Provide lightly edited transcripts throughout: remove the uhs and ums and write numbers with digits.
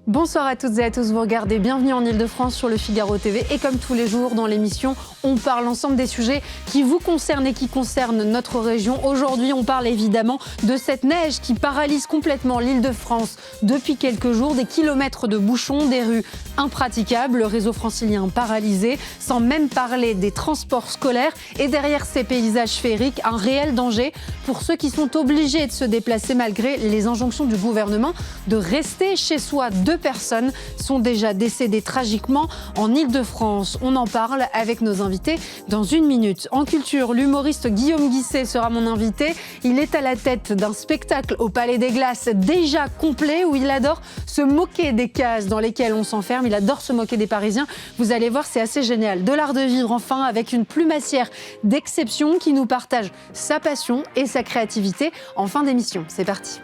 Bonsoir à toutes et à tous, vous regardez Bienvenue en Ile-de-France sur le Figaro TV et comme tous les jours dans l'émission, on parle ensemble des sujets qui vous concernent et qui concernent notre région. Aujourd'hui, on parle évidemment de cette neige qui paralyse complètement l'Île-de-France depuis quelques jours, des kilomètres de bouchons, des rues impraticables, le réseau francilien paralysé, sans même parler des transports scolaires et derrière ces paysages féeriques, un réel danger pour ceux qui sont obligés de se déplacer malgré les injonctions du gouvernement de rester chez soi. 2 personnes sont déjà décédées tragiquement en Île-de-France. On en parle avec nos invités dans 1 minute. En culture, l'humoriste Guillaume Guisset sera mon invité. Il est à la tête d'un spectacle au Palais des Glaces déjà complet où il adore se moquer des cases dans lesquelles on s'enferme. Il adore se moquer des Parisiens. Vous allez voir, c'est assez génial. De l'art de vivre enfin avec une plumassière d'exception qui nous partage sa passion et sa créativité en fin d'émission. C'est parti.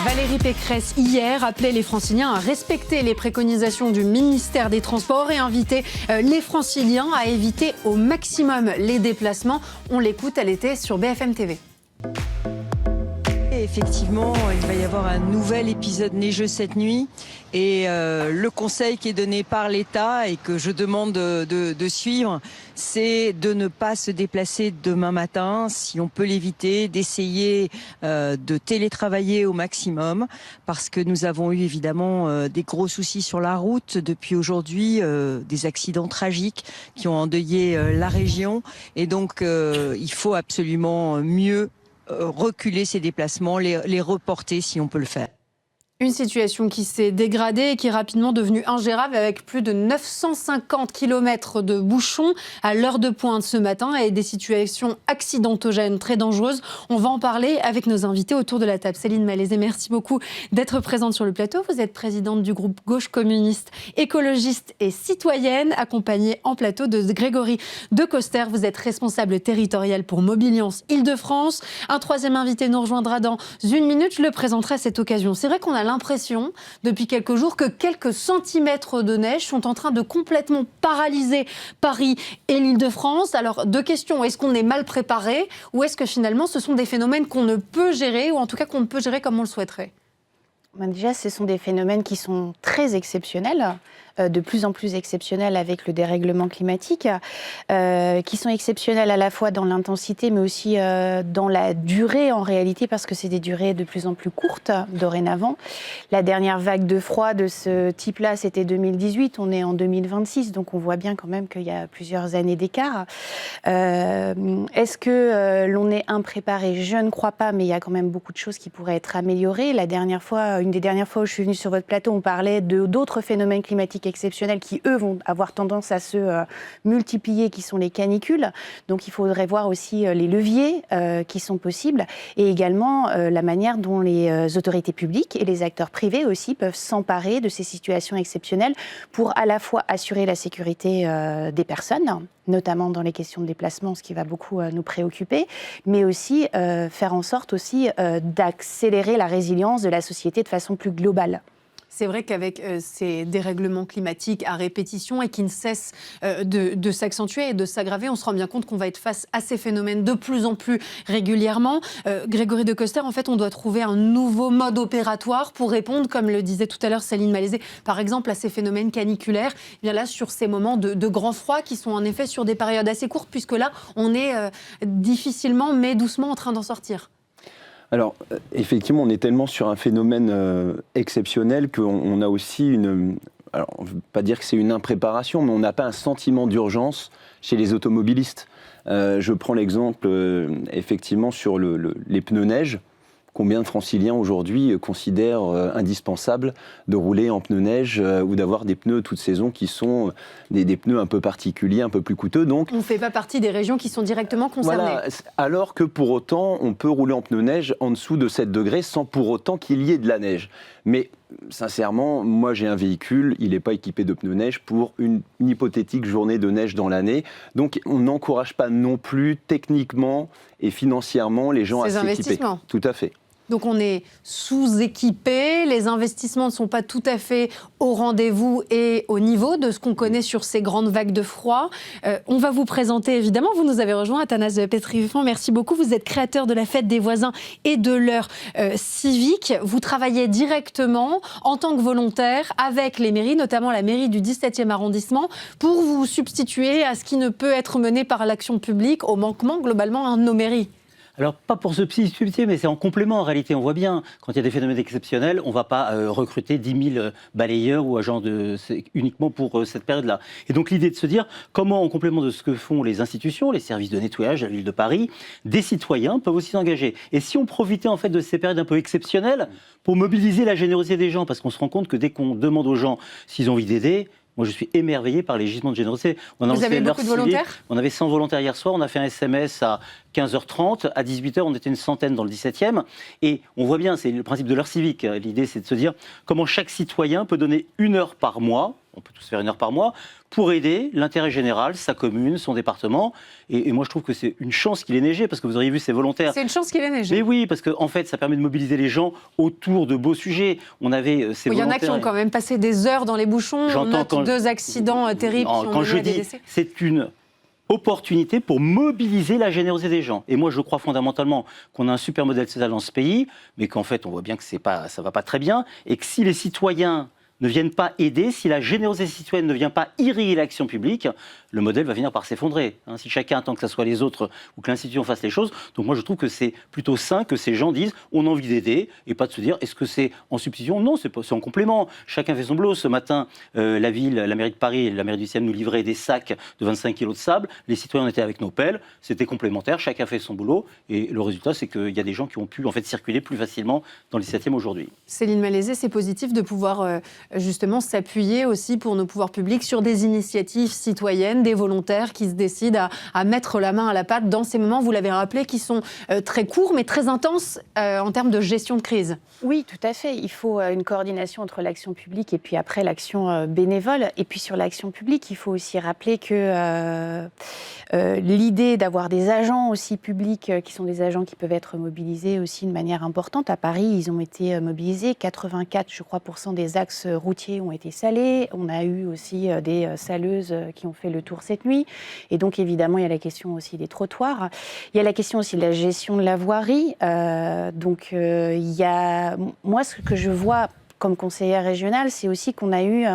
Valérie Pécresse, hier, appelait les Franciliens à respecter les préconisations du ministère des Transports et invitait les Franciliens à éviter au maximum les déplacements. On l'écoute, elle était sur BFM TV. Effectivement, il va y avoir un nouvel épisode neigeux cette nuit et le conseil qui est donné par l'État et que je demande de suivre, c'est de ne pas se déplacer demain matin si on peut l'éviter, d'essayer de télétravailler au maximum parce que nous avons eu évidemment des gros soucis sur la route depuis aujourd'hui, des accidents tragiques qui ont endeuillé la région et donc il faut absolument mieux reculer ces déplacements, les reporter si on peut le faire. Une situation qui s'est dégradée et qui est rapidement devenue ingérable avec plus de 950 km de bouchons à l'heure de pointe ce matin et des situations accidentogènes très dangereuses. On va en parler avec nos invités autour de la table. Céline Malézé, merci beaucoup d'être présente sur le plateau. Vous êtes présidente du groupe Gauche communiste, écologiste et citoyenne, accompagnée en plateau de Grégory Decoster. Vous êtes responsable territorial pour Mobiliance Île-de-France. Un troisième invité nous rejoindra dans 1 minute. Je le présenterai à cette occasion. C'est vrai qu'on a l'impression, depuis quelques jours, que quelques centimètres de neige sont en train de complètement paralyser Paris et l'Île-de-France. Alors, 2 questions. Est-ce qu'on est mal préparé ou est-ce que finalement, ce sont des phénomènes qu'on ne peut gérer ou en tout cas qu'on ne peut gérer comme on le souhaiterait ? Déjà, ce sont des phénomènes qui sont très exceptionnels, de plus en plus exceptionnels avec le dérèglement climatique, qui sont exceptionnels à la fois dans l'intensité, mais aussi dans la durée en réalité, parce que c'est des durées de plus en plus courtes dorénavant. La dernière vague de froid de ce type-là, c'était 2018, on est en 2026, donc on voit bien quand même qu'il y a plusieurs années d'écart. Est-ce que l'on est impréparé ? Je ne crois pas, mais il y a quand même beaucoup de choses qui pourraient être améliorées. Une des dernières fois où je suis venue sur votre plateau, on parlait d'autres phénomènes climatiques exceptionnels qui, eux, vont avoir tendance à se multiplier, qui sont les canicules. Donc, il faudrait voir aussi les leviers qui sont possibles et également la manière dont les autorités publiques et les acteurs privés aussi peuvent s'emparer de ces situations exceptionnelles pour à la fois assurer la sécurité des personnes, notamment dans les questions de déplacement, ce qui va beaucoup nous préoccuper, mais aussi faire en sorte aussi d'accélérer la résilience de la société de façon plus globale. C'est vrai qu'avec ces dérèglements climatiques à répétition et qui ne cessent de s'accentuer et de s'aggraver, on se rend bien compte qu'on va être face à ces phénomènes de plus en plus régulièrement. Grégory Decoster, en fait, on doit trouver un nouveau mode opératoire pour répondre, comme le disait tout à l'heure Céline Malézé, par exemple à ces phénomènes caniculaires, bien là sur ces moments de grand froid qui sont en effet sur des périodes assez courtes, puisque là, on est difficilement mais doucement en train d'en sortir. Alors, effectivement, on est tellement sur un phénomène exceptionnel qu'on a aussi alors, on ne veut pas dire que c'est une impréparation, mais on n'a pas un sentiment d'urgence chez les automobilistes. Je prends l'exemple, effectivement, sur les pneus neige. Combien de Franciliens aujourd'hui considèrent indispensable de rouler en pneus neige ou d'avoir des pneus toute saison qui sont des pneus un peu particuliers, un peu plus coûteux. Donc, on ne fait pas partie des régions qui sont directement concernées. Voilà, alors que pour autant, on peut rouler en pneus neige en dessous de 7 degrés sans pour autant qu'il y ait de la neige. Mais sincèrement, moi j'ai un véhicule, il n'est pas équipé de pneus neige pour une hypothétique journée de neige dans l'année. Donc on n'encourage pas non plus techniquement et financièrement les gens à s'équiper. Investissements. Tout à fait. Donc on est sous-équipé, les investissements ne sont pas tout à fait au rendez-vous et au niveau de ce qu'on connaît sur ces grandes vagues de froid. On va vous présenter évidemment, vous nous avez rejoint, Athanas Pétrifant, merci beaucoup. Vous êtes créateur de la Fête des voisins et de l'heure civique. Vous travaillez directement en tant que volontaire avec les mairies, notamment la mairie du 17e arrondissement, pour vous substituer à ce qui ne peut être mené par l'action publique, au manquement globalement de nos mairies. Alors, pas pour se substituer, mais c'est en complément en réalité. On voit bien, quand il y a des phénomènes exceptionnels, on ne va pas recruter 10 000 balayeurs ou agents uniquement pour cette période-là. Et donc l'idée de se dire, comment en complément de ce que font les institutions, les services de nettoyage de la ville de Paris, des citoyens peuvent aussi s'engager. Et si on profitait en fait de ces périodes un peu exceptionnelles pour mobiliser la générosité des gens, parce qu'on se rend compte que dès qu'on demande aux gens s'ils ont envie d'aider, moi, je suis émerveillé par les gisements de générosité. Vous avez beaucoup de volontaires ? On avait 100 volontaires hier soir. On a fait un SMS à 15h30. À 18h, on était une centaine dans le 17e. Et on voit bien, c'est le principe de l'heure civique. L'idée, c'est de se dire comment chaque citoyen peut donner 1 heure par mois. On peut tous faire 1 heure par mois pour aider l'intérêt général, sa commune, son département. Et moi, je trouve que c'est une chance qu'il ait neigé, parce que vous auriez vu ces volontaires. C'est une chance qu'il ait neigé. Mais oui, parce qu'en fait, ça permet de mobiliser les gens autour de beaux sujets. On avait ces volontaires. Il y en a qui ont quand même passé des heures dans les bouchons. On note 2 accidents terribles qui ont mené à des décès. C'est une opportunité pour mobiliser la générosité des gens. Et moi, je crois fondamentalement qu'on a un super modèle social dans ce pays, mais qu'en fait, on voit bien que ça ne va pas très bien, et que si les citoyens ne viennent pas aider, si la générosité citoyenne ne vient pas irriguer l'action publique, le modèle va finir par s'effondrer. Si chacun attend que ce soit les autres ou que l'institution fasse les choses. Donc moi je trouve que c'est plutôt sain que ces gens disent on a envie d'aider et pas de se dire est-ce que c'est en substitution ? Non, c'est en complément. Chacun fait son boulot. Ce matin, la ville, la mairie de Paris et la mairie du 17e nous livraient des sacs de 25 kg de sable. Les citoyens étaient avec nos pelles. C'était complémentaire. Chacun fait son boulot. Et le résultat, c'est qu'il y a des gens qui ont pu en fait circuler plus facilement dans le 17e aujourd'hui. Céline Malézé, c'est positif de pouvoir justement s'appuyer aussi pour nos pouvoirs publics sur des initiatives citoyennes, des volontaires qui se décident à mettre la main à la pâte dans ces moments, vous l'avez rappelé, qui sont très courts mais très intenses en termes de gestion de crise. Oui, tout à fait. Il faut une coordination entre l'action publique et puis après l'action bénévole. Et puis sur l'action publique, il faut aussi rappeler que l'idée d'avoir des agents aussi publics qui sont des agents qui peuvent être mobilisés aussi de manière importante. À Paris, ils ont été mobilisés. 84, je crois, % des axes routiers ont été salés. On a eu aussi des saleuses qui ont fait le tour cette nuit. Et donc, évidemment, il y a la question aussi des trottoirs. Il y a la question aussi de la gestion de la voirie. Il y a... Moi, ce que je vois comme conseillère régionale, c'est aussi qu'on a eu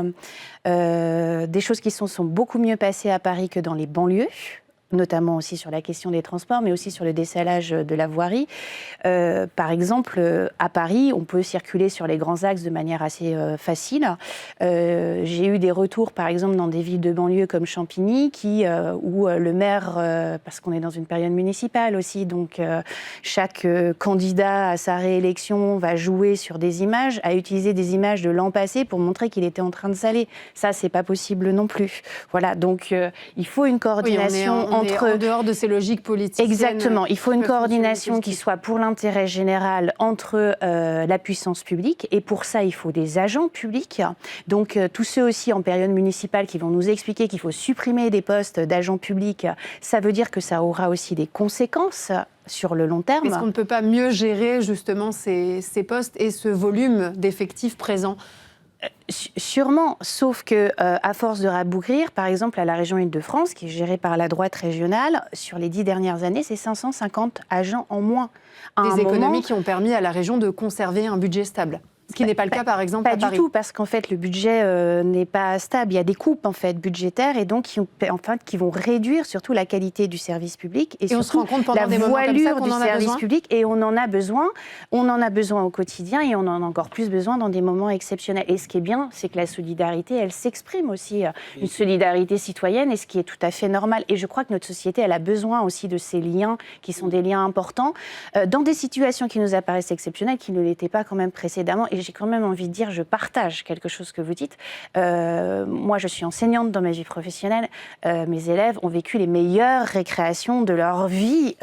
des choses qui sont beaucoup mieux passées à Paris que dans les banlieues, notamment aussi sur la question des transports, mais aussi sur le dessalage de la voirie. Par exemple, à Paris, on peut circuler sur les grands axes de manière assez facile. J'ai eu des retours, par exemple, dans des villes de banlieue comme Champigny, où le maire, parce qu'on est dans une période municipale aussi, donc chaque candidat à sa réélection va jouer sur des images, a utilisé des images de l'an passé pour montrer qu'il était en train de saler. Ça, c'est pas possible non plus. Voilà, donc il faut une coordination en dehors de ces logiques politiques. Exactement. Il faut une coordination qui soit pour l'intérêt général entre la puissance publique. Et pour ça, il faut des agents publics. Donc, tous ceux aussi en période municipale qui vont nous expliquer qu'il faut supprimer des postes d'agents publics, ça veut dire que ça aura aussi des conséquences sur le long terme. Est-ce qu'on ne peut pas mieux gérer justement ces postes et ce volume d'effectifs présents ? Sûrement, sauf que à force de rabougrir, par exemple à la région Île-de-France, qui est gérée par la droite régionale, sur les 10 dernières années, c'est 550 agents en moins. Des économies qui ont permis à la région de conserver un budget stable. Ce qui n'est pas le cas, par exemple, à Paris. Pas du tout, parce qu'en fait, le budget n'est pas stable. Il y a des coupes, en fait, budgétaires, et donc qui vont réduire surtout la qualité du service public et surtout on se rend compte pendant la des voilure du service public. Et on en a besoin. On en a besoin au quotidien, et on en a encore plus besoin dans des moments exceptionnels. Et ce qui est bien, c'est que la solidarité, elle s'exprime aussi, une solidarité citoyenne, et ce qui est tout à fait normal. Et je crois que notre société, elle a besoin aussi de ces liens, qui sont des liens importants, dans des situations qui nous apparaissent exceptionnelles, qui ne l'étaient pas quand même précédemment. Et j'ai quand même envie de dire, je partage quelque chose que vous dites. Moi, je suis enseignante dans ma vie professionnelle. Mes élèves ont vécu les meilleures récréations de leur vie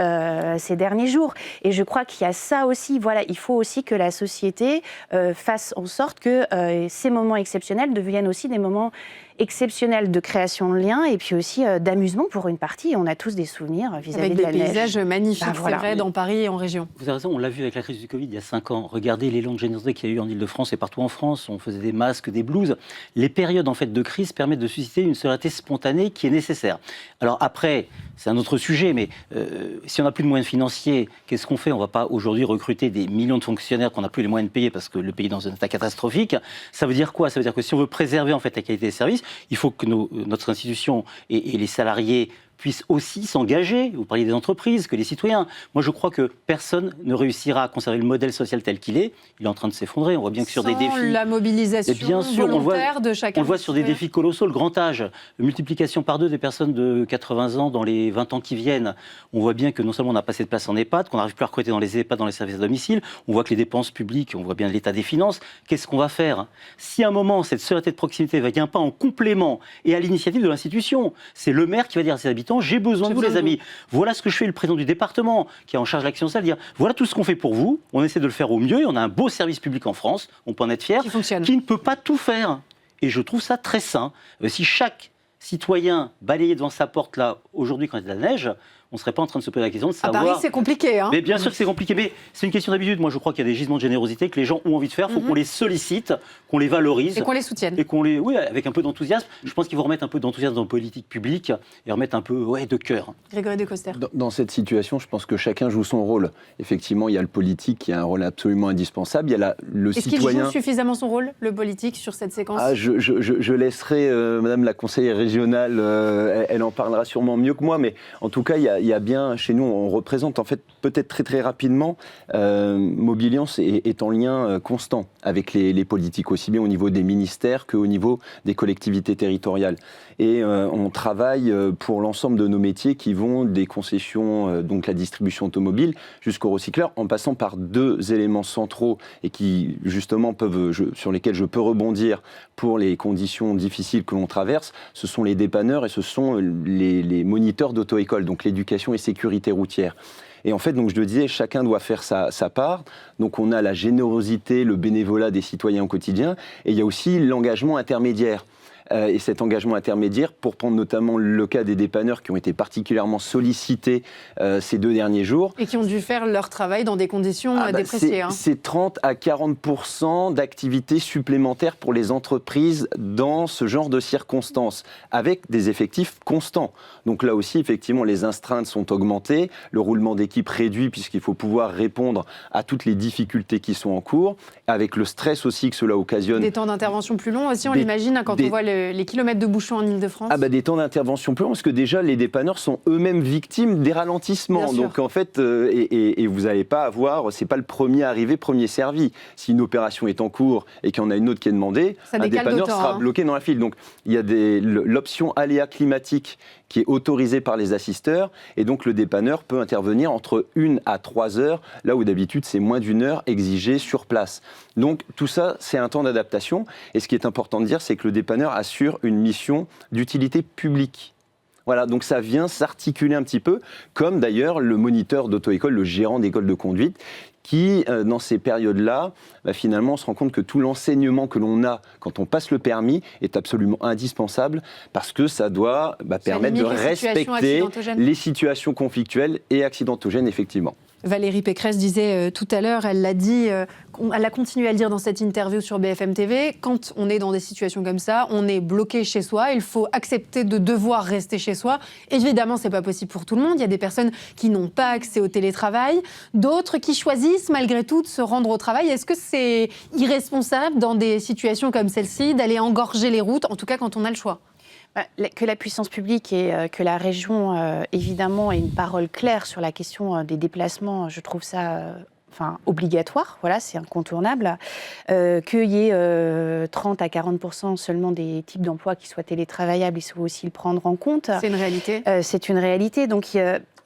ces derniers jours. Et je crois qu'il y a ça aussi. Voilà, il faut aussi que la société fasse en sorte que ces moments exceptionnels deviennent aussi des moments exceptionnel de création de liens et puis aussi d'amusement pour une partie. On a tous des souvenirs vis-à-vis de la neige. Avec des paysages magnifiques, c'est vrai, dans Paris et en région. Vous avez raison, on l'a vu avec la crise du Covid il y a 5 ans. Regardez l'élan de générosité qu'il y a eu en Ile-de-France et partout en France. On faisait des masques, des blouses. Les périodes en fait de crise permettent de susciter une solidarité spontanée qui est nécessaire. Alors après, c'est un autre sujet, mais si on n'a plus de moyens financiers, qu'est-ce qu'on fait? On ne va pas aujourd'hui recruter des millions de fonctionnaires qu'on n'a plus les moyens de payer parce que le pays est dans un état catastrophique. Ça veut dire quoi? Ça veut dire que si on veut préserver en fait la qualité des services, il faut que notre institution et les salariés puissent aussi s'engager. Vous parliez des entreprises, que les citoyens. Moi, je crois que personne ne réussira à conserver le modèle social tel qu'il est. Il est en train de s'effondrer. On voit bien que sur des défis... la mobilisation bien sûr, volontaire de chacun. On le voit sur des défis colossaux. Le grand âge, la multiplication par 2 des personnes de 80 ans dans les 20 ans qui viennent. On voit bien que non seulement on n'a pas assez de place en EHPAD, qu'on n'arrive plus à recruter dans les EHPAD, dans les services à domicile. On voit que les dépenses publiques, on voit bien l'état des finances. Qu'est-ce qu'on va faire? Si à un moment, cette solidarité de proximité ne vient pas en complément et à l'initiative de l'institution, c'est le maire qui va dire à ses habitants, j'ai besoin de vous, les amis. Voilà ce que je fais, le président du département, qui est en charge de l'action sociale, dire voilà tout ce qu'on fait pour vous, on essaie de le faire au mieux, et on a un beau service public en France, on peut en être fier, qui ne peut pas tout faire. Et je trouve ça très sain. Si chaque citoyen balayait devant sa porte, là, aujourd'hui, quand il y a de la neige, on ne serait pas en train de se poser la question de savoir... À Paris, c'est compliqué. Hein, mais bien sûr que c'est compliqué, mais c'est une question d'habitude. Moi, je crois qu'il y a des gisements de générosité que les gens ont envie de faire. Il faut qu'on les sollicite, qu'on les valorise. Et qu'on les soutienne. Et oui, avec un peu d'enthousiasme. Je pense qu'il faut remettre un peu d'enthousiasme dans la politique publique et remettre un peu de cœur. Grégory Decoster. Dans cette situation, je pense que chacun joue son rôle. Effectivement, il y a le politique qui a un rôle absolument indispensable. Il y a le citoyen... Est-ce qu'il joue suffisamment son rôle, le politique, sur cette séquence? Je laisserai Madame la conseillère régionale, elle en parlera sûrement mieux que moi, mais en tout cas, il y a bien chez nous, on représente en fait peut-être très rapidement, Mobiliance est en lien constant avec les politiques, aussi bien au niveau des ministères qu'au niveau des collectivités territoriales. Et on travaille pour l'ensemble de nos métiers qui vont des concessions, donc la distribution automobile, jusqu'aux recycleurs, en passant par 2 éléments centraux et qui justement sur lesquels je peux rebondir pour les conditions difficiles que l'on traverse. Ce sont les dépanneurs et ce sont les moniteurs d'auto-école, donc l'éducation et sécurité routière. Et en fait, donc je le disais, chacun doit faire sa part. Donc on a la générosité, le bénévolat des citoyens au quotidien, et il y a aussi l'engagement intermédiaire. Et cet engagement intermédiaire, pour prendre notamment le cas des dépanneurs qui ont été particulièrement sollicités ces 2 derniers jours. Et qui ont dû faire leur travail dans des conditions dépréciées. C'est 30 à 40% d'activités supplémentaires pour les entreprises dans ce genre de circonstances, avec des effectifs constants. Donc là aussi, effectivement, les astreintes sont augmentées, le roulement d'équipe réduit puisqu'il faut pouvoir répondre à toutes les difficultés qui sont en cours, avec le stress aussi que cela occasionne. Des temps d'intervention plus longs aussi, on l'imagine, quand on voit les kilomètres de bouchons en Ile-de-France. Des temps d'intervention plus longs, parce que déjà, les dépanneurs sont eux-mêmes victimes des ralentissements. Donc en fait, et vous n'allez pas avoir, c'est pas le premier arrivé, premier servi. Si une opération est en cours et qu'il y en a une autre qui est demandée, un dépanneur sera bloqué dans la file. Donc il y a l'option aléa climatique qui est autorisée par les assisteurs, et donc le dépanneur peut intervenir entre 1 à 3 heures, là où d'habitude c'est moins d'1 heure exigée sur place. Donc tout ça, c'est un temps d'adaptation, et ce qui est important de dire, c'est que le dépanneur assure une mission d'utilité publique. Voilà, donc ça vient s'articuler un petit peu, comme d'ailleurs le moniteur d'auto-école, le gérant d'école de conduite, qui, dans ces périodes-là, finalement, on se rend compte que tout l'enseignement que l'on a quand on passe le permis est absolument indispensable, parce que ça doit permettre de respecter les situations conflictuelles et accidentogènes, effectivement. Valérie Pécresse disait tout à l'heure, elle l'a dit, elle a continué à le dire dans cette interview sur BFM TV, quand on est dans des situations comme ça, on est bloqué chez soi, il faut accepter de devoir rester chez soi. Évidemment, c'est pas possible pour tout le monde, il y a des personnes qui n'ont pas accès au télétravail, d'autres qui choisissent malgré tout de se rendre au travail. Est-ce que c'est irresponsable dans des situations comme celle-ci d'aller engorger les routes, en tout cas quand on a le choix ? Que la puissance publique et que la région, évidemment, ait une parole claire sur la question des déplacements, je trouve ça obligatoire, voilà, c'est incontournable. Qu'il y ait 30 à 40% seulement des types d'emplois qui soient télétravaillables, il faut aussi le prendre en compte. C'est une réalité. C'est une réalité, donc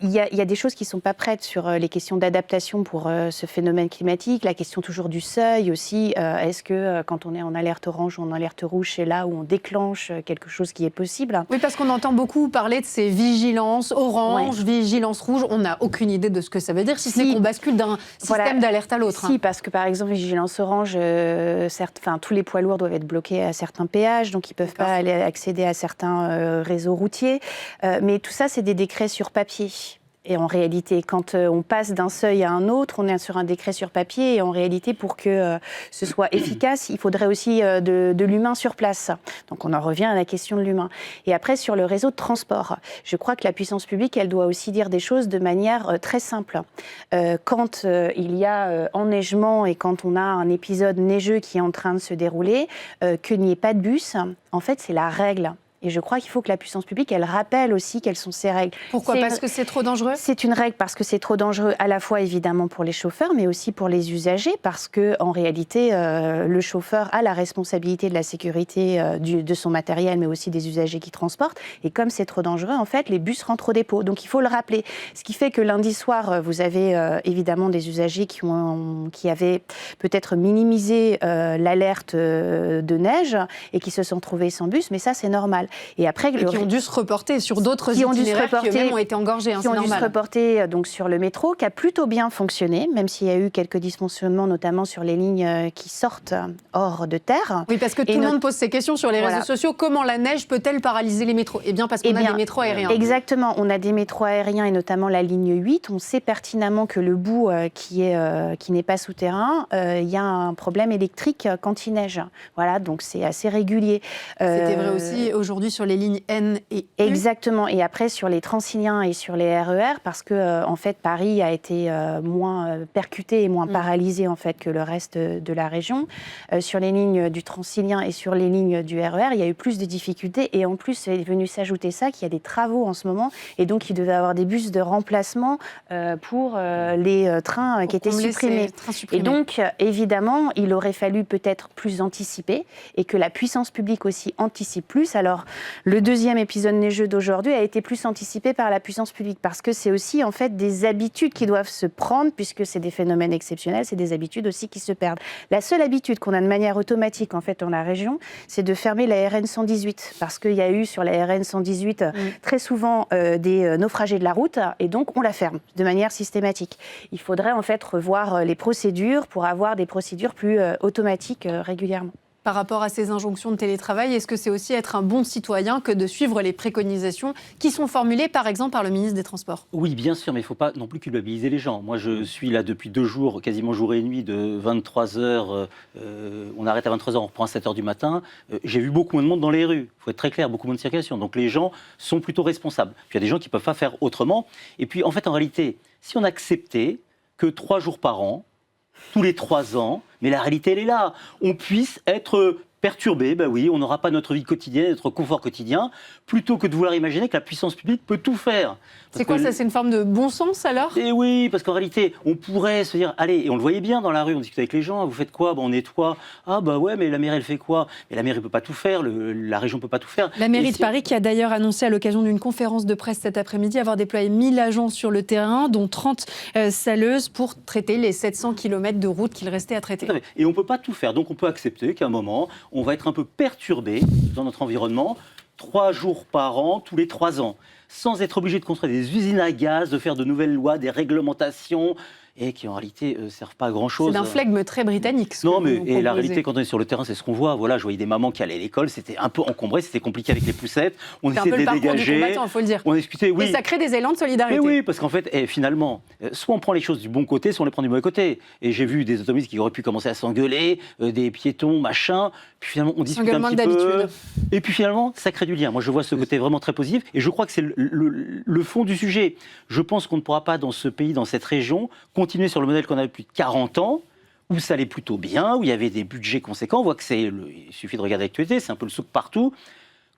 il y a des choses qui ne sont pas prêtes sur les questions d'adaptation pour ce phénomène climatique. La question toujours du seuil aussi. Est-ce que quand on est en alerte orange ou en alerte rouge, c'est là où on déclenche quelque chose qui est possible? Oui, parce qu'on entend beaucoup parler de ces vigilances orange, vigilance rouge. On n'a aucune idée de ce que ça veut dire, si ce n'est qu'on bascule d'un système d'alerte à l'autre. Si, parce que par exemple, vigilance orange, tous les poids lourds doivent être bloqués à certains péages, donc ils ne peuvent pas aller accéder à certains réseaux routiers. Mais tout ça, c'est des décrets sur papier. Et en réalité, quand on passe d'un seuil à un autre, on est sur un décret sur papier. Et en réalité, pour que ce soit efficace, il faudrait aussi de l'humain sur place. Donc on en revient à la question de l'humain. Et après, sur le réseau de transport, je crois que la puissance publique, elle doit aussi dire des choses de manière très simple. Quand il y a enneigement et quand on a un épisode neigeux qui est en train de se dérouler, qu'il n'y ait pas de bus, en fait, c'est la règle. Et je crois qu'il faut que la puissance publique, elle rappelle aussi quelles sont ces règles. Pourquoi ? Parce que c'est trop dangereux ? C'est une règle parce que c'est trop dangereux, à la fois évidemment pour les chauffeurs, mais aussi pour les usagers, parce qu'en réalité, le chauffeur a la responsabilité de la sécurité de son matériel, mais aussi des usagers qui transportent. Et comme c'est trop dangereux, en fait, les bus rentrent au dépôt. Donc il faut le rappeler. Ce qui fait que lundi soir, vous avez évidemment des usagers qui avaient peut-être minimisé l'alerte de neige et qui se sont trouvés sans bus, mais ça, c'est normal. Et après, qui ont dû se reporter sur d'autres itinéraires qui eux-mêmes ont été engorgés. Qui ont dû se reporter donc, sur le métro, qui a plutôt bien fonctionné, même s'il y a eu quelques dysfonctionnements, notamment sur les lignes qui sortent hors de terre. Oui, parce que tout le monde pose ces questions sur les réseaux sociaux. Comment la neige peut-elle paralyser les métros ? Eh bien, parce qu'on a des métros aériens. Exactement, on a des métros aériens et notamment la ligne 8. On sait pertinemment que le bout qui n'est pas souterrain, il y a un problème électrique quand il neige. Voilà, donc c'est assez régulier. C'était vrai aussi aujourd'hui sur les lignes N et U. Exactement. Et après, sur les Transiliens et sur les RER, parce que, en fait, Paris a été moins percuté et moins paralysé, en fait, que le reste de la région. Sur les lignes du Transilien et sur les lignes du RER, il y a eu plus de difficultés. Et en plus, est venu s'ajouter ça, qu'il y a des travaux en ce moment. Et donc, il devait y avoir des bus de remplacement pour les trains qui étaient supprimés. Et donc, évidemment, il aurait fallu peut-être plus anticiper et que la puissance publique aussi anticipe plus. Alors, le deuxième épisode neigeux d'aujourd'hui a été plus anticipé par la puissance publique parce que c'est aussi en fait des habitudes qui doivent se prendre puisque c'est des phénomènes exceptionnels, c'est des habitudes aussi qui se perdent. La seule habitude qu'on a de manière automatique en fait dans la région, c'est de fermer la RN 118 parce qu'il y a eu sur la RN 118 très souvent des naufragés de la route et donc on la ferme de manière systématique. Il faudrait en fait revoir les procédures pour avoir des procédures plus automatiques régulièrement. Par rapport à ces injonctions de télétravail, est-ce que c'est aussi être un bon citoyen que de suivre les préconisations qui sont formulées, par exemple, par le ministre des Transports ? Oui, bien sûr, mais il ne faut pas non plus culpabiliser les gens. Moi, je suis là depuis 2 jours, quasiment jour et nuit, de 23h. On arrête à 23h, on reprend à 7h du matin. J'ai vu beaucoup moins de monde dans les rues. Il faut être très clair, beaucoup moins de circulation. Donc les gens sont plutôt responsables. Puis il y a des gens qui ne peuvent pas faire autrement. Et puis, en fait, en réalité, si on acceptait que 3 jours par an, tous les 3 ans, mais la réalité, elle est là. On puisse être perturbé, ben oui, on n'aura pas notre vie quotidienne, notre confort quotidien, plutôt que de vouloir imaginer que la puissance publique peut tout faire. C'est quoi ça ? C'est une forme de bon sens alors ? Et oui, parce qu'en réalité, on pourrait se dire, allez, et on le voyait bien dans la rue, on discutait avec les gens, vous faites quoi ? On nettoie. Ah bah ouais, mais la mairie, elle fait quoi ? Mais la mairie ne peut pas tout faire, la région ne peut pas tout faire. La mairie de Paris qui a d'ailleurs annoncé à l'occasion d'une conférence de presse cet après-midi avoir déployé 1000 agents sur le terrain, dont 30 saleuses pour traiter les 700 km de route qu'il restait à traiter. Et on ne peut pas tout faire, donc on peut accepter qu'à un moment, on va être un peu perturbé dans notre environnement, 3 jours par an, tous les 3 ans, sans être obligé de construire des usines à gaz, de faire de nouvelles lois, des réglementations, et qui en réalité ne servent pas à grand-chose. C'est d'un flegme très britannique. Non, mais et la réalité, quand on est sur le terrain, c'est ce qu'on voit. Voilà, je voyais des mamans qui allaient à l'école, c'était un peu encombré, c'était compliqué avec les poussettes. On essayait de les dégager. Il faut le dire. On discutait, oui. Et ça crée des élans de solidarité. Mais oui, parce qu'en fait, finalement, soit on prend les choses du bon côté, soit on les prend du mauvais côté. Et j'ai vu des automobilistes qui auraient pu commencer à s'engueuler, des piétons, machin. Puis finalement, on discute un petit peu. Et puis finalement, ça crée du lien. Moi, je vois ce côté vraiment très positif. Et je crois que c'est le fond du sujet. Je pense qu'on ne pourra pas, dans ce pays, dans cette région, continuer sur le modèle qu'on a depuis 40 ans, où ça allait plutôt bien, où il y avait des budgets conséquents. On voit que il suffit de regarder l'actualité, c'est un peu le souk partout.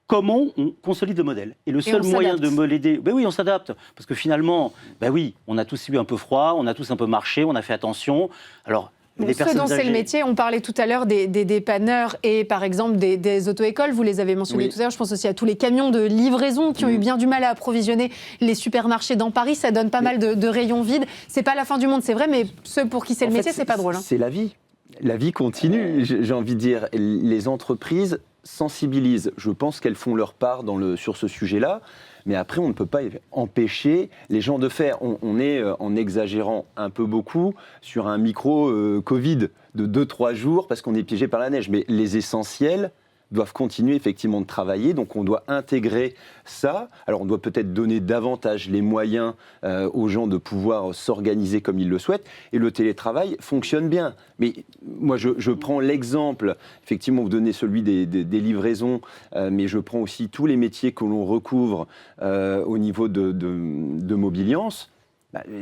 Comment on consolide le modèle ? Et le seul moyen de me l'aider, ben oui, on s'adapte. Parce que finalement, ben oui, on a tous eu un peu froid, on a tous un peu marché, on a fait attention. Alors, Bon, les ceux personnes dont c'est âgées. le métier, on parlait tout à l'heure des dépanneurs et par exemple des auto-écoles, vous les avez mentionnés Oui. tout à l'heure, je pense aussi à tous les camions de livraison qui ont eu bien du mal à approvisionner les supermarchés dans Paris, ça donne pas mal de rayons vides. C'est pas la fin du monde, c'est vrai, mais ceux pour qui c'est le métier, c'est pas drôle. C'est la vie. La vie continue, j'ai envie de dire. Les entreprises sensibilisent. Je pense qu'elles font leur part sur ce sujet-là. Mais après, on ne peut pas empêcher les gens de faire. On est, en exagérant un peu beaucoup, sur un micro-Covid de 2-3 jours parce qu'on est piégé par la neige. Mais les essentiels doivent continuer effectivement de travailler, donc on doit intégrer ça. Alors on doit peut-être donner davantage les moyens aux gens de pouvoir s'organiser comme ils le souhaitent, et le télétravail fonctionne bien. Mais moi je prends l'exemple, effectivement vous donnez celui des livraisons, mais je prends aussi tous les métiers que l'on recouvre au niveau de Mobiliance.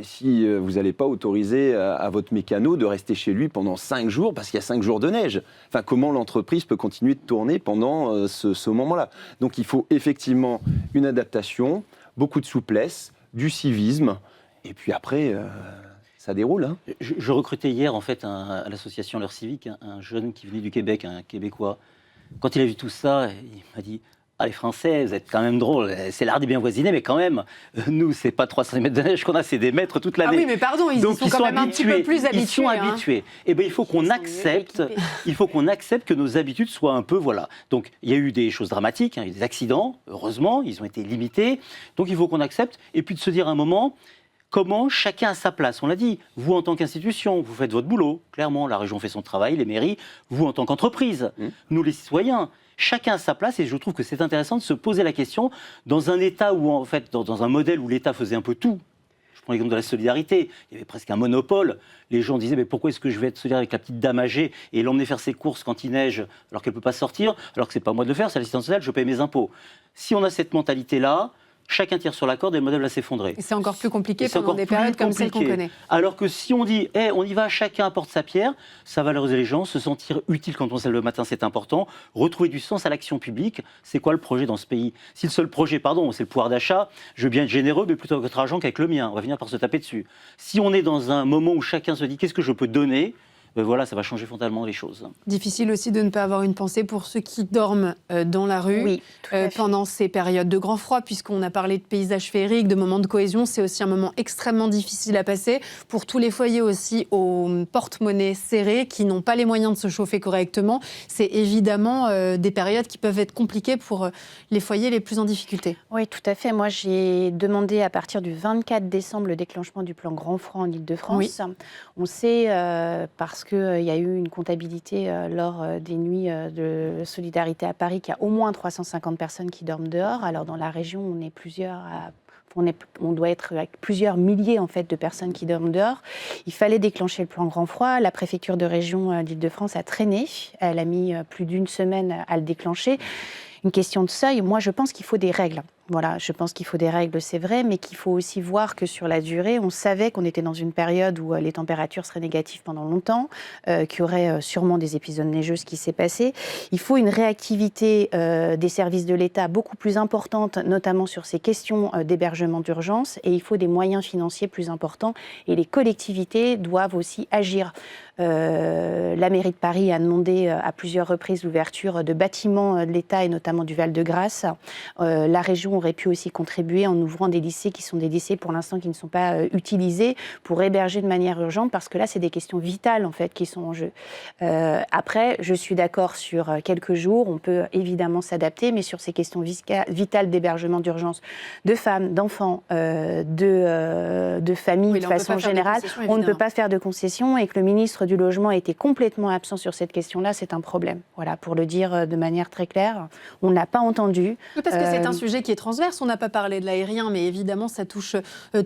Si vous n'allez pas autoriser à votre mécano de rester chez lui pendant 5 jours parce qu'il y a 5 jours de neige. Enfin, comment l'entreprise peut continuer de tourner pendant ce moment-là? Donc il faut effectivement une adaptation, beaucoup de souplesse, du civisme, et puis après, ça déroule. Hein. Je recrutais hier en fait à l'association L'Heure Civique un jeune qui venait du Québec, un Québécois. Quand il a vu tout ça, il m'a dit... Ah, les Français, vous êtes quand même drôles. C'est l'art des bien voisinés, mais quand même, nous, c'est pas 300 mètres de neige qu'on a, c'est des mètres toute l'année. Ah oui, mais pardon, ils Donc, sont quand même habitués, un petit peu plus habitués. Ils sont habitués. Eh bien, il faut qu'on accepte que nos habitudes soient un peu, voilà. Donc, il y a eu des choses dramatiques, il y a eu des accidents, heureusement, ils ont été limités. Donc, il faut qu'on accepte. Et puis, de se dire à un moment... Comment chacun a sa place. On l'a dit, vous en tant qu'institution, vous faites votre boulot. Clairement, la région fait son travail, les mairies. Vous en tant qu'entreprise, nous les citoyens, chacun a sa place. Et je trouve que c'est intéressant de se poser la question dans un État où, en fait, dans un modèle où l'État faisait un peu tout. Je prends l'exemple de la solidarité. Il y avait presque un monopole. Les gens disaient, mais pourquoi est-ce que je vais être solidaire avec la petite dame âgée et l'emmener faire ses courses quand il neige alors qu'elle ne peut pas sortir, alors que ce n'est pas moi de le faire, c'est l'assistance sociale, je paye mes impôts. Si on a cette mentalité-là, chacun tire sur la corde et le modèle va s'effondrer. Et c'est encore plus compliqué pendant des périodes comme celles qu'on connaît. Alors que si on dit, on y va, chacun apporte sa pierre, ça valorise les gens, se sentir utile quand on se lève le matin, c'est important. Retrouver du sens à l'action publique, c'est quoi le projet dans ce pays? Si le seul projet, c'est le pouvoir d'achat, je veux bien être généreux, mais plutôt avec votre argent qu'avec le mien. On va finir par se taper dessus. Si on est dans un moment où chacun se dit, qu'est-ce que je peux donner? Voilà, ça va changer fondamentalement les choses. Difficile aussi de ne pas avoir une pensée pour ceux qui dorment dans la rue Oui, tout à fait. pendant ces périodes de grand froid, puisqu'on a parlé de paysages féeriques, de moments de cohésion. C'est aussi un moment extrêmement difficile à passer pour tous les foyers aussi aux porte-monnaies serrées qui n'ont pas les moyens de se chauffer correctement. C'est évidemment des périodes qui peuvent être compliquées pour les foyers les plus en difficulté. Oui, tout à fait. Moi, j'ai demandé à partir du 24 décembre le déclenchement du plan Grand Froid en Ile-de-France. Oui. On sait, parce qu'il y a eu une comptabilité lors des nuits de solidarité à Paris, qu'il y a au moins 350 personnes qui dorment dehors. Alors, dans la région, on est plusieurs on doit être avec plusieurs milliers en fait, de personnes qui dorment dehors. Il fallait déclencher le plan Grand Froid. La préfecture de région d'Île-de-France a traîné. Elle a mis plus d'une semaine à le déclencher. Une question de seuil, moi je pense qu'il faut des règles. Voilà, je pense qu'il faut des règles, c'est vrai, mais qu'il faut aussi voir que sur la durée, on savait qu'on était dans une période où les températures seraient négatives pendant longtemps, qu'il y aurait sûrement des épisodes neigeux, ce qui s'est passé. Il faut une réactivité des services de l'État beaucoup plus importante, notamment sur ces questions d'hébergement d'urgence, et il faut des moyens financiers plus importants, et les collectivités doivent aussi agir. La mairie de Paris a demandé à plusieurs reprises l'ouverture de bâtiments de l'État et notamment du Val-de-Grâce. La région aurait pu aussi contribuer en ouvrant des lycées qui sont des lycées pour l'instant qui ne sont pas utilisés pour héberger de manière urgente parce que là c'est des questions vitales en fait qui sont en jeu. Après, je suis d'accord sur quelques jours, on peut évidemment s'adapter, mais sur ces questions vitales d'hébergement d'urgence de femmes, d'enfants, de familles de façon générale, on ne peut pas faire de concessions et que le ministre du Logement a été complètement absent sur cette question-là, c'est un problème. Voilà, pour le dire de manière très claire, on n'a pas entendu. Oui, parce que c'est un sujet qui est transverse. On n'a pas parlé de l'aérien, mais évidemment, ça touche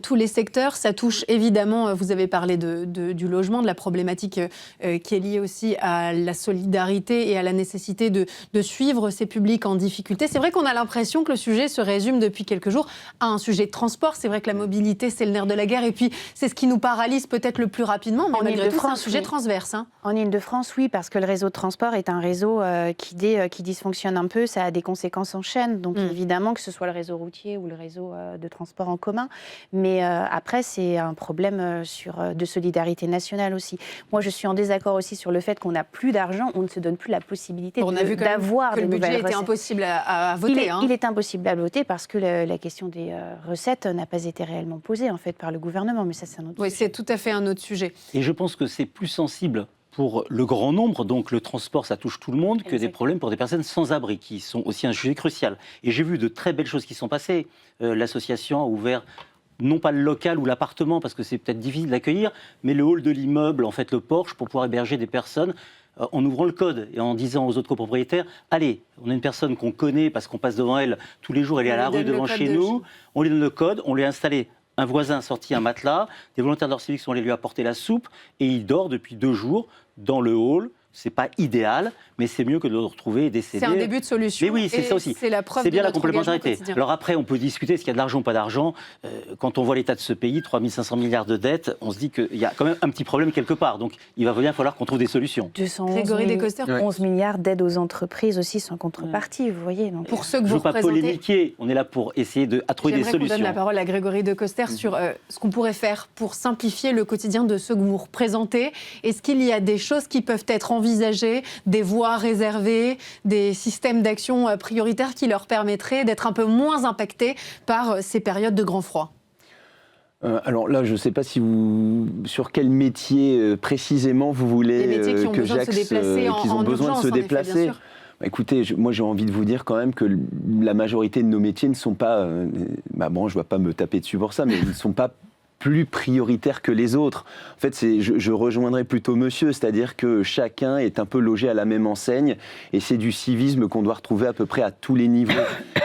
tous les secteurs. Ça touche évidemment, vous avez parlé du logement, de la problématique qui est liée aussi à la solidarité et à la nécessité de suivre ces publics en difficulté. C'est vrai qu'on a l'impression que le sujet se résume depuis quelques jours à un sujet de transport. C'est vrai que la mobilité, c'est le nerf de la guerre et puis c'est ce qui nous paralyse peut-être le plus rapidement, mais malgré tout, c'est un sujet transverse. Hein. En Ile-de-France, oui, parce que le réseau de transport est un réseau qui dysfonctionne un peu, ça a des conséquences en chaîne. Donc évidemment, que ce soit soit le réseau routier ou le réseau de transport en commun. Mais après, c'est un problème de solidarité nationale aussi. Moi, je suis en désaccord aussi sur le fait qu'on n'a plus d'argent, on ne se donne plus la possibilité d'avoir que de le budget nouvelles était recettes. impossible à voter. Il est impossible à voter parce que la question des recettes n'a pas été réellement posée en fait par le gouvernement. Mais ça, c'est un autre sujet. C'est tout à fait un autre sujet. Et je pense que c'est plus sensible pour le grand nombre, donc le transport, ça touche tout le monde, que des problèmes pour des personnes sans abri, qui sont aussi un sujet crucial. Et j'ai vu de très belles choses qui sont passées. L'association a ouvert non pas le local ou l'appartement, parce que c'est peut-être difficile d'accueillir, mais le hall de l'immeuble, en fait le porche, pour pouvoir héberger des personnes, en ouvrant le code et en disant aux autres copropriétaires, allez, on a une personne qu'on connaît parce qu'on passe devant elle tous les jours, elle est à la rue devant chez nous, on lui donne le code, on lui a installé un voisin a sorti un matelas, des volontaires d'ordre civique sont allés lui apporter la soupe, et il dort depuis 2 jours dans le hall. C'est pas idéal, mais c'est mieux que de le retrouver décédé. C'est un début de solution. Mais oui, c'est ça aussi. C'est la preuve c'est bien de la notre complémentarité. engagement quotidien. Alors après, on peut discuter est-ce qu'il y a de l'argent ou pas d'argent. Quand on voit l'état de ce pays, 3 500 milliards de dettes, on se dit qu'il y a quand même un petit problème quelque part. Donc il va bien falloir qu'on trouve des solutions. 11 milliards d'aides aux entreprises aussi sans contrepartie, vous voyez. Donc, pour ceux que je vous ne veux pas représentez, polémiquer, on est là pour essayer de trouver des j'aimerais solutions. qu'on donne la parole à Grégory Decoster sur ce qu'on pourrait faire pour simplifier le quotidien de ceux que vous représentez. Est-ce qu'il y a des choses qui peuvent être envisagées, des voies réservées, des systèmes d'action prioritaires qui leur permettraient d'être un peu moins impactés par ces périodes de grand froid? Alors là, je ne sais pas sur quel métier précisément vous voulez Les métiers qui ont que besoin de se déplacer en urgence, en effet, bien sûr. Écoutez, moi j'ai envie de vous dire quand même que la majorité de nos métiers ne sont pas, bon, je ne vais pas me taper dessus pour ça, mais ils ne sont pas plus prioritaires que les autres. En fait, je rejoindrais plutôt monsieur, c'est-à-dire que chacun est un peu logé à la même enseigne et c'est du civisme qu'on doit retrouver à peu près à tous les niveaux.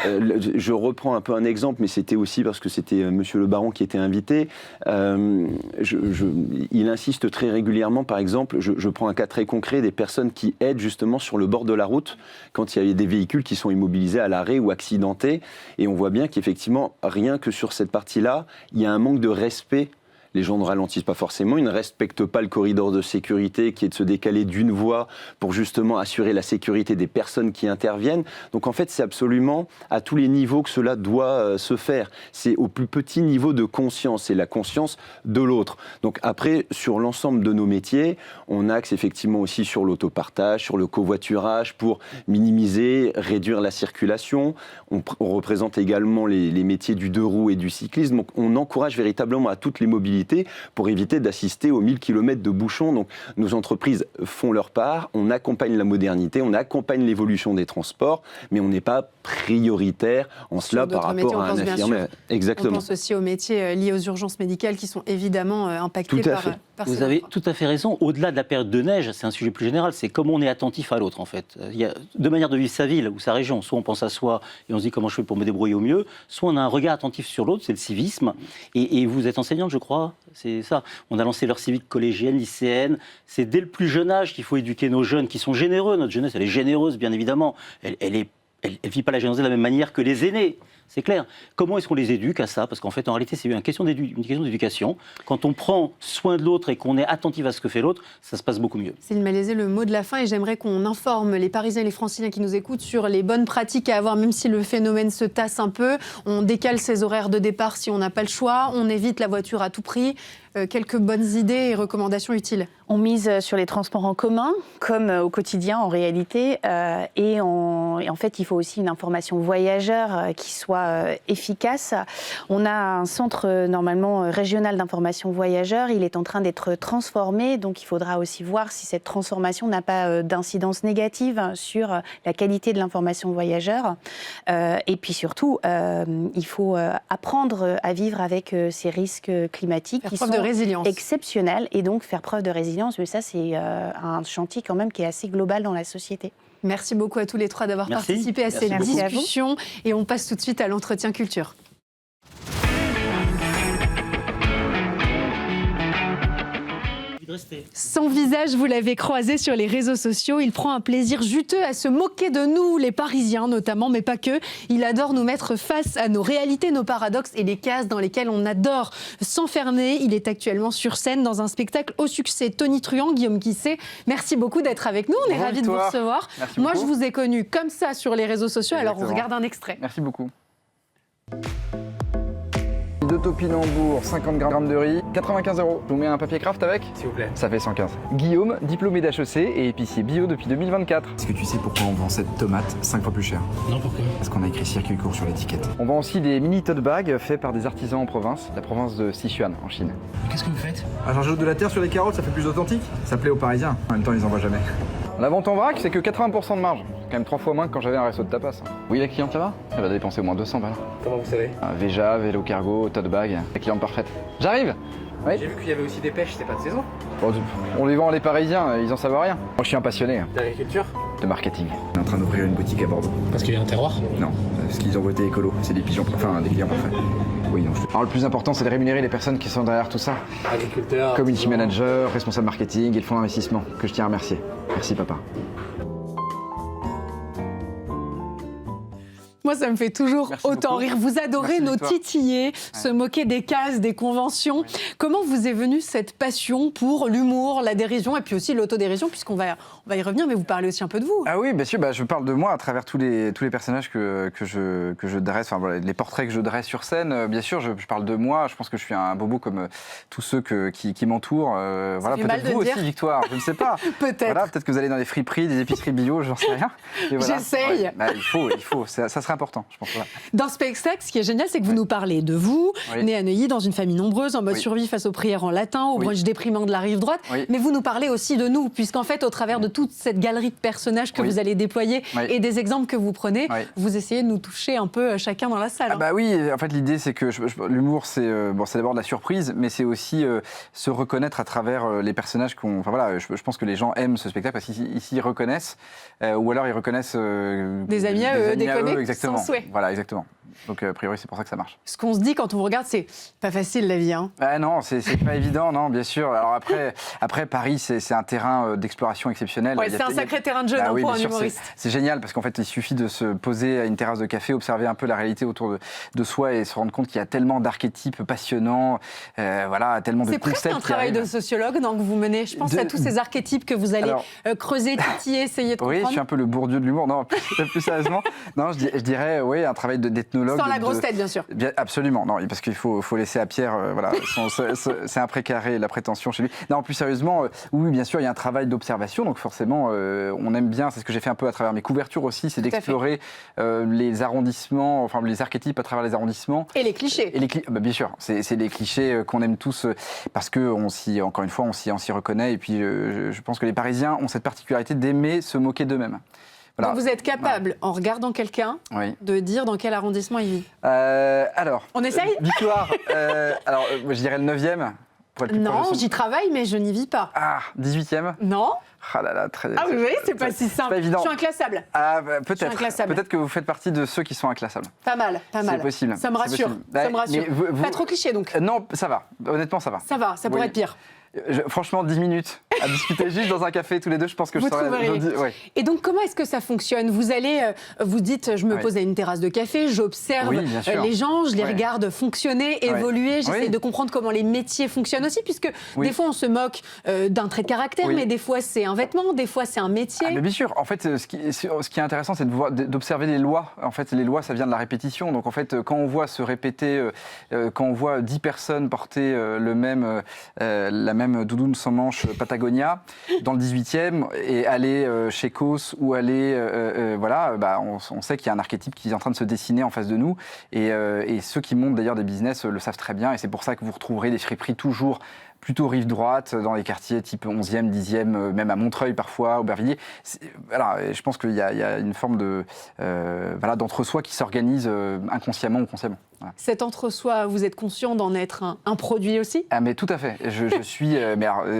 Je reprends un peu un exemple, mais c'était aussi parce que c'était monsieur le baron qui était invité. Il insiste très régulièrement, par exemple, je prends un cas très concret, des personnes qui aident justement sur le bord de la route quand il y a des véhicules qui sont immobilisés à l'arrêt ou accidentés. Et on voit bien qu'effectivement, rien que sur cette partie-là, il y a un manque de respect. Les gens ne ralentissent pas forcément, ils ne respectent pas le corridor de sécurité qui est de se décaler d'une voie pour justement assurer la sécurité des personnes qui interviennent. Donc en fait, c'est absolument à tous les niveaux que cela doit se faire. C'est au plus petit niveau de conscience, c'est la conscience de l'autre. Donc après, sur l'ensemble de nos métiers, on axe effectivement aussi sur l'autopartage, sur le covoiturage pour minimiser, réduire la circulation. On représente également les métiers du 2 roues et du cyclisme. Donc on encourage véritablement à toutes les mobilités pour éviter d'assister aux 1000 km de bouchons. Donc nos entreprises font leur part, on accompagne la modernité, on accompagne l'évolution des transports, mais on n'est pas prioritaire en cela par rapport à un infirmier. Exactement. On pense aussi aux métiers liés aux urgences médicales qui sont évidemment impactés par Vous avez tout à fait raison. Au-delà de la période de neige, c'est un sujet plus général, c'est comment on est attentif à l'autre en fait. Il y a deux manières de vivre sa ville ou sa région. Soit on pense à soi et on se dit comment je fais pour me débrouiller au mieux, soit on a un regard attentif sur l'autre, c'est le civisme. Et vous êtes enseignante, je crois, c'est ça. On a lancé l'heure civique collégienne, lycéenne. C'est dès le plus jeune âge qu'il faut éduquer nos jeunes qui sont généreux. Notre jeunesse, elle est généreuse, bien évidemment. Elle vit pas la générosité de la même manière que les aînés. C'est clair. Comment est-ce qu'on les éduque à ça? Parce qu'en fait, en réalité, c'est une question d'éducation. Quand on prend soin de l'autre et qu'on est attentif à ce que fait l'autre, ça se passe beaucoup mieux. Céline Malaisé, le mot de la fin, et j'aimerais qu'on informe les Parisiens et les Franciliens qui nous écoutent sur les bonnes pratiques à avoir, même si le phénomène se tasse un peu. On décale ses horaires de départ si on n'a pas le choix, on évite la voiture à tout prix. Quelques bonnes idées et recommandations utiles. On mise sur les transports en commun, comme au quotidien en réalité, et en fait il faut aussi une information voyageur qui soit efficace. On a un centre normalement régional d'information voyageur, il est en train d'être transformé, donc il faudra aussi voir si cette transformation n'a pas d'incidence négative sur la qualité de l'information voyageur. Et puis surtout, il faut apprendre à vivre avec ces risques climatiques qui sont exceptionnels, et donc faire preuve de résilience. Mais ça, c'est un chantier quand même qui est assez global dans la société. Merci beaucoup à tous les trois d'avoir participé à cette discussion. Et on passe tout de suite à l'entretien culture. Son visage, vous l'avez croisé sur les réseaux sociaux. Il prend un plaisir juteux à se moquer de nous, les Parisiens notamment, mais pas que. Il adore nous mettre face à nos réalités, nos paradoxes et les cases dans lesquelles on adore s'enfermer. Il est actuellement sur scène dans un spectacle au succès. Tony Truant, Guillaume Guisset, merci beaucoup d'être avec nous. On est ravis de vous recevoir. Moi, je vous ai connu comme ça sur les réseaux sociaux. Exactement. Alors, on regarde un extrait. Merci beaucoup. Deux topinambours, 50 grammes de riz, 95 €. Je vous mets un papier craft avec ? S'il vous plaît. Ça fait 115. Guillaume, diplômé d'HEC et épicier bio depuis 2024. Est-ce que tu sais pourquoi on vend cette tomate 5 fois plus cher ? Non, pourquoi? Parce qu'on a écrit circuit court sur l'étiquette. On vend aussi des mini tote bags faits par des artisans en province, la province de Sichuan en Chine. Qu'est-ce que vous faites? J'ajoute de la terre sur les carottes, ça fait plus authentique. Ça plaît aux Parisiens. En même temps, ils en voient jamais. La vente en vrac, c'est que 80% de marge. C'est quand même 3 fois moins que quand j'avais un resto de tapas. Oui, la cliente, ça va ? Elle va dépenser au moins 200 balles. Comment vous savez? Véja, vélo cargo, tote bag, la cliente parfaite. J'arrive. Oui. J'ai vu qu'il y avait aussi des pêches, c'est pas de saison. Bon, on les vend les Parisiens, ils en savent rien. Moi, je suis un passionné D'agriculture? de marketing. On est en train d'ouvrir une boutique à Bordeaux. Parce qu'il y a un terroir? Non, parce qu'ils ont voté écolo. C'est des pigeons, enfin des clients parfaits. Oui, non. Alors, le plus important, c'est de rémunérer les personnes qui sont derrière tout ça. Agriculteur. Community manager, responsable marketing et le fonds d'investissement, que je tiens à remercier. Merci, papa. Moi, ça me fait toujours Merci autant beaucoup. rire. Vous adorez Merci, nos Victoire. titiller, se moquer des cases, des conventions. Comment vous est venue cette passion pour l'humour, la dérision et puis aussi l'autodérision, puisqu'on va y revenir, mais vous parlez aussi un peu de vous. Ah oui, bien sûr, je parle de moi à travers tous les personnages que je dresse, enfin voilà, les portraits que je dresse sur scène. Bien sûr, je parle de moi. Je pense que je suis un bobo comme tous ceux qui m'entourent. Voilà, fait mal peut-être de vous dire. aussi, Victoire. Je ne sais pas. Peut-être. Voilà, peut-être que vous allez dans les friperies, des épiceries bio, j'en sais rien. Et voilà. J'essaye. Ouais, il faut. Ça serait important, je pense. Voilà. Dans ce spectacle, ce qui est génial, c'est que vous nous parlez de vous, Oui. né à Neuilly, dans une famille nombreuse, en mode Oui. survie face aux prières en latin, au Oui. brunch déprimant de la rive droite. Oui. Mais vous nous parlez aussi de nous, puisqu'en fait, au travers de toute cette galerie de personnages que Oui. vous allez déployer Oui. et des exemples que vous prenez, Oui. vous essayez de nous toucher un peu chacun dans la salle. Ah bah oui, en fait l'idée c'est que l'humour c'est c'est d'abord de la surprise, mais c'est aussi se reconnaître à travers les personnages qu'on. Enfin voilà, je pense que les gens aiment ce spectacle parce qu'ils s'y reconnaissent, ou alors ils reconnaissent Des amis à eux, des connects exactement. sans souhait. Voilà, exactement. Donc a priori c'est pour ça que ça marche. Ce qu'on se dit quand on vous regarde, c'est pas facile la vie. Hein. Ah non, c'est pas évident, non, bien sûr. Alors après Paris c'est un terrain d'exploration exceptionnel. Ouais, Il y a- c'est un il y a- sacré terrain de jeu Bah non, oui, pour bien un sûr, humoriste. c'est génial parce qu'en fait, il suffit de se poser à une terrasse de café, observer un peu la réalité autour de soi et se rendre compte qu'il y a tellement d'archétypes passionnants, voilà, tellement de C'est concepts presque un qui travail de arrivent. sociologue non, que vous menez. Je pense à tous ces archétypes que vous allez Alors, creuser, titiller, essayer de oui, je comprendre. suis un peu le Bourdieu de l'humour. Non, plus sérieusement, non, je dirais, oui, un travail d'ethnologue. Sans la grosse tête, bien sûr. Bien, absolument, non, parce qu'il faut laisser à Pierre, voilà, c'est un précaré, la prétention chez lui. Non, plus sérieusement, oui, bien sûr, il y a un travail d'observation, donc forcément, on aime bien, c'est ce que j'ai fait un peu à travers mes couvertures aussi, c'est Tout à fait. d'explorer les arrondissements, enfin les archétypes à travers les arrondissements. Et les clichés. Et bah, bien sûr, c'est les clichés qu'on aime tous parce que encore une fois, on s'y reconnaît. Et puis, je pense que les Parisiens ont cette particularité d'aimer se moquer d'eux-mêmes. Voilà. Donc vous êtes capable, en regardant quelqu'un, Oui. de dire dans quel arrondissement il vit. Alors. On essaye Victoire. Alors, je dirais le 9e. Pour être plus proche Non, de son- j'y travaille, mais je n'y vis pas. Ah, 18e. Non. Ah là là, très. Ah, vous voyez, c'est pas si simple. pas évident. Je suis inclassable. Ah, bah, Je suis peut-être. inclassable. Peut-être que vous faites partie de ceux qui sont inclassables. Pas mal, pas mal. C'est possible. Ça me c'est rassure. possible. Ça me rassure. Mais vous- Pas trop cliché donc. Non, ça va. Honnêtement, ça va. Ça va, ça pourrait Oui. être pire. Franchement, 10 minutes à discuter juste dans un café tous les deux, je pense que Vous je saurais. trouveriez. Ouais. Et donc, comment est-ce que ça fonctionne? Vous allez, vous dites, je me Ouais. pose à une terrasse de café, j'observe Oui, bien sûr. les gens, je les Ouais. regarde fonctionner, évoluer, j'essaie Oui. de comprendre comment les métiers fonctionnent aussi, puisque Oui. des fois on se moque d'un trait de caractère, Oui. mais des fois c'est un vêtement, des fois c'est un métier. Ah, mais bien sûr, en fait, ce qui est intéressant, c'est d'observer les lois. En fait, les lois, ça vient de la répétition. Donc, en fait, quand on voit se répéter, quand on voit 10 personnes porter la même doudoune sans manche Patagonia dans le 18e et aller chez Kos ou aller, voilà, on sait qu'il y a un archétype qui est en train de se dessiner en face de nous. Et ceux qui montent d'ailleurs des business le savent très bien. Et c'est pour ça que vous retrouverez des friperies toujours plutôt rive droite, dans les quartiers type 11e, 10e, même à Montreuil parfois, Aubervilliers. Voilà, et je pense qu'il y a une forme d'entre-soi qui s'organise inconsciemment ou consciemment. Voilà. Cet entre-soi, vous êtes conscient d'en être un produit aussi? Ah mais tout à fait, je suis,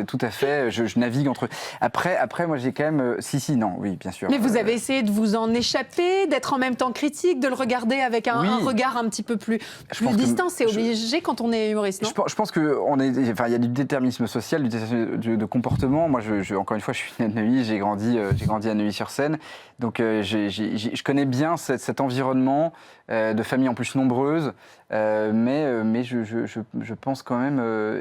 tout à fait, je navigue entre... Après moi j'ai quand même... non, oui, bien sûr. Mais vous avez essayé de vous en échapper, d'être en même temps critique, de le regarder avec un regard un petit peu plus pense que distant. C'est obligé quand on est humoriste, non? Je pense qu'il y a du déterminisme social, du déterminisme de comportement. Moi, encore une fois, je suis né à Neuilly, j'ai grandi à Neuilly-sur-Seine. Donc, je connais bien cet environnement de familles en plus nombreuses. Mais je pense quand même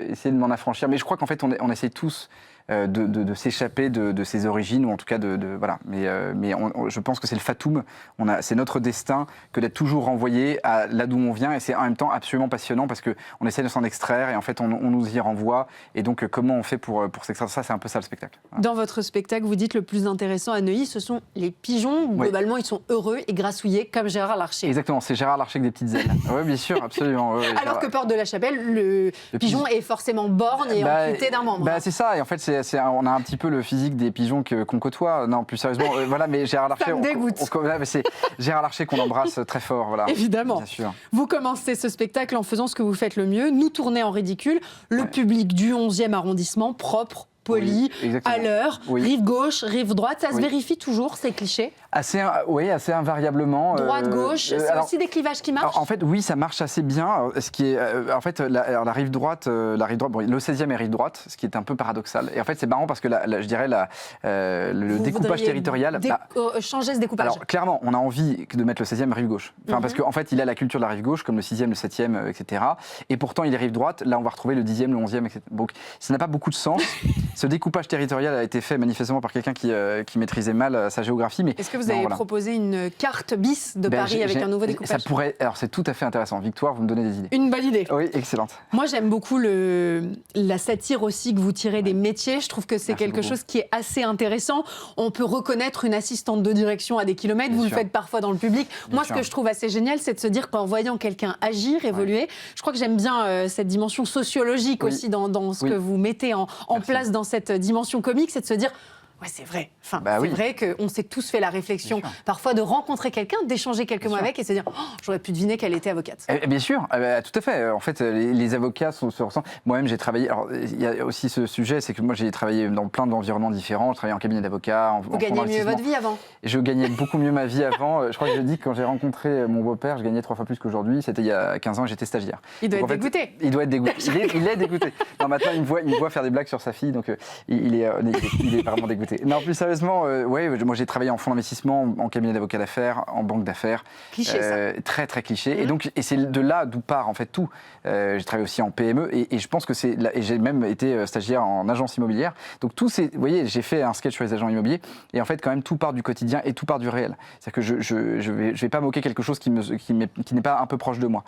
essayer de m'en affranchir. Mais je crois qu'en fait, on essaie tous de s'échapper de ses origines, ou en tout cas voilà. Mais je pense que c'est le fatum, c'est notre destin que d'être toujours renvoyé à là d'où on vient, et c'est en même temps absolument passionnant parce qu'on essaie de s'en extraire et en fait on nous y renvoie, et donc comment on fait pour s'extraire de ça, c'est un peu ça le spectacle. Voilà. Dans votre spectacle, vous dites le plus intéressant à Neuilly, ce sont les pigeons. Globalement, ils sont heureux et grassouillés comme Gérard Larcher. Exactement, c'est Gérard Larcher avec des petites ailes. Oui, bien sûr, absolument. Alors que Porte de la Chapelle, le pigeon est forcément borgne et amputé d'un membre. C'est ça, et en fait on a un petit peu le physique des pigeons qu'on côtoie. Non, plus sérieusement, voilà, mais Gérard Larcher, ça me dégoûte. C'est Gérard Larcher qu'on embrasse très fort, voilà. Évidemment. Bien sûr. Vous commencez ce spectacle en faisant ce que vous faites le mieux, nous tourner en ridicule, le public du 11e arrondissement, propre, poli, à l'heure, rive gauche, rive droite, ça se vérifie toujours, ces clichés? Assez invariablement. Droite-gauche, c'est aussi des clivages qui marchent? En fait, oui, ça marche assez bien. Ce qui est, en fait, la rive droite, le 16e est rive droite, ce qui est un peu paradoxal. Et en fait, c'est marrant parce que je dirais le découpage territorial. Changer ce découpage. Alors, clairement, on a envie de mettre le 16e rive gauche. Parce qu'en fait, il a la culture de la rive gauche, comme le 6e, le 7e, etc. Et pourtant, il est rive droite. Là, on va retrouver le 10e, le 11e, etc. Donc, ça n'a pas beaucoup de sens. Ce découpage territorial a été fait manifestement par quelqu'un qui maîtrisait mal sa géographie. Mais est-ce que vous avez proposé une carte bis de Paris avec un nouveau découpage? Ça pourrait. Alors c'est tout à fait intéressant. Victoire, vous me donnez des idées. Une bonne idée. Oui, excellente. Moi, j'aime beaucoup la satire aussi que vous tirez des métiers. Je trouve que c'est quelque chose qui est assez intéressant. On peut reconnaître une assistante de direction à des kilomètres. Vous le faites parfois dans le public. Moi, ce que je trouve assez génial, c'est de se dire qu'en voyant quelqu'un agir, évoluer, je crois que j'aime bien cette dimension sociologique aussi dans ce que vous mettez en place dans cette dimension comique, c'est de se dire ouais, c'est vrai. Enfin, c'est vrai qu'on s'est tous fait la réflexion, parfois de rencontrer quelqu'un, d'échanger quelques mots avec et se dire oh, j'aurais pu deviner qu'elle était avocate. Bien sûr, tout à fait. En fait, les avocats se ressemblent. Moi-même, j'ai travaillé. Alors, il y a aussi ce sujet, c'est que moi, j'ai travaillé dans plein d'environnements différents. Je travaillais en cabinet d'avocat. Vous gagnez mieux votre vie avant? Je gagnais beaucoup mieux ma vie avant. Je crois que je dis que quand j'ai rencontré mon beau-père, je gagnais 3 fois plus qu'aujourd'hui. C'était il y a 15 ans et j'étais stagiaire. Il doit être dégoûté. Il doit être dégoûté. Il est dégoûté. Non, maintenant, il me voit faire des blagues sur sa fille, donc il est vraiment dégoûté. Non, plus sérieusement, moi j'ai travaillé en fonds d'investissement, en cabinet d'avocat d'affaires, en banque d'affaires. Cliché, ça. Très très cliché. Et c'est de là d'où part en fait tout. J'ai travaillé aussi en PME et je pense que et j'ai même été stagiaire en agence immobilière. Donc tout c'est, vous voyez, j'ai fait un sketch sur les agents immobiliers et en fait quand même tout part du quotidien et tout part du réel. C'est-à-dire que je vais pas moquer quelque chose qui n'est pas un peu proche de moi.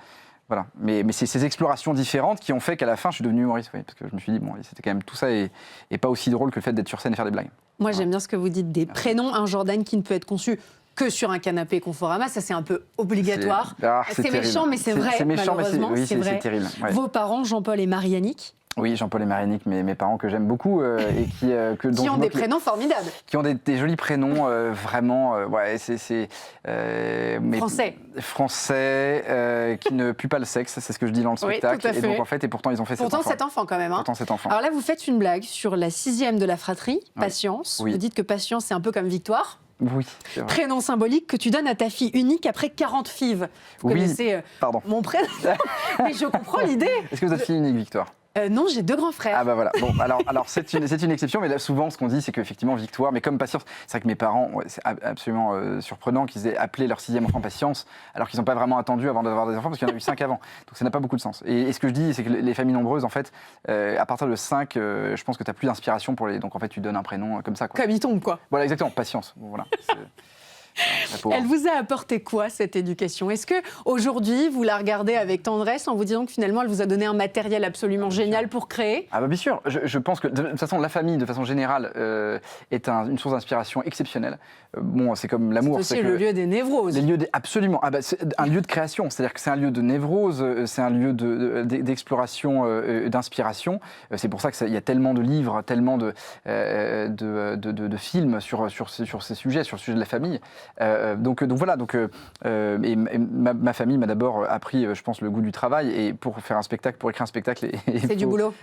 Voilà. Mais c'est ces explorations différentes qui ont fait qu'à la fin, je suis devenu humoriste. Oui, parce que je me suis dit, bon, c'était quand même tout ça et pas aussi drôle que le fait d'être sur scène et faire des blagues. Moi, j'aime bien ce que vous dites des prénoms. Un Jordan qui ne peut être conçu que sur un canapé Conforama, ça c'est un peu obligatoire. C'est méchant, mais c'est vrai. C'est méchant, malheureusement, mais c'est vrai. terrible. Ouais. Vos parents, Jean-Paul et Marie-Annick? Oui, Jean-Paul et Marie-Annick, mes parents que j'aime beaucoup et qui ont des prénoms formidables. Qui ont des jolis prénoms, vraiment. Français, qui ne puent pas le sexe, c'est ce que je dis dans le spectacle. Tout à fait. Et donc en fait, et pourtant ils ont fait cet enfant quand même. Pourtant cet enfant. Alors là, vous faites une blague sur la 6e de la fratrie, Patience. Oui. Vous dites que Patience, c'est un peu comme Victoire. Oui, c'est vrai. Prénom symbolique que tu donnes à ta fille unique après 40 fives. Vous connaissez mon prénom. Mais je comprends l'idée. Est-ce que vous êtes fille unique, Victoire? Non, j'ai 2 grands frères. Ah bah voilà. Bon, alors c'est une exception, mais là souvent ce qu'on dit c'est qu'effectivement Victoire, mais comme Patience, c'est vrai que mes parents, c'est absolument surprenant qu'ils aient appelé leur 6e enfant Patience, alors qu'ils n'ont pas vraiment attendu avant d'avoir des enfants, parce qu'il y en a eu 5 avant. Donc ça n'a pas beaucoup de sens. Et ce que je dis, c'est que les familles nombreuses, en fait, à partir de 5, je pense que tu n'as plus d'inspiration pour les. Donc en fait, tu donnes un prénom comme ça. Quoi. Comme il tombe, quoi. Voilà, exactement, Patience. Bon, voilà. Elle vous a apporté quoi, cette éducation? Est-ce que aujourd'hui vous la regardez avec tendresse en vous disant que finalement elle vous a donné un matériel absolument génial pour créer? Ah bah bien sûr, je pense que de toute façon la famille de façon générale est une source d'inspiration exceptionnelle. Bon, c'est comme l'amour. C'est aussi le lieu des névroses. Absolument. Ah bah, c'est un lieu de création, c'est-à-dire que c'est un lieu de névrose, c'est un lieu d'exploration, d'inspiration. C'est pour ça qu'il y a tellement de livres, tellement de films sur ces sujets, sur le sujet de la famille. Donc voilà. Et ma famille m'a d'abord appris, je pense, le goût du travail. Et pour faire un spectacle, pour écrire un spectacle, c'est du boulot.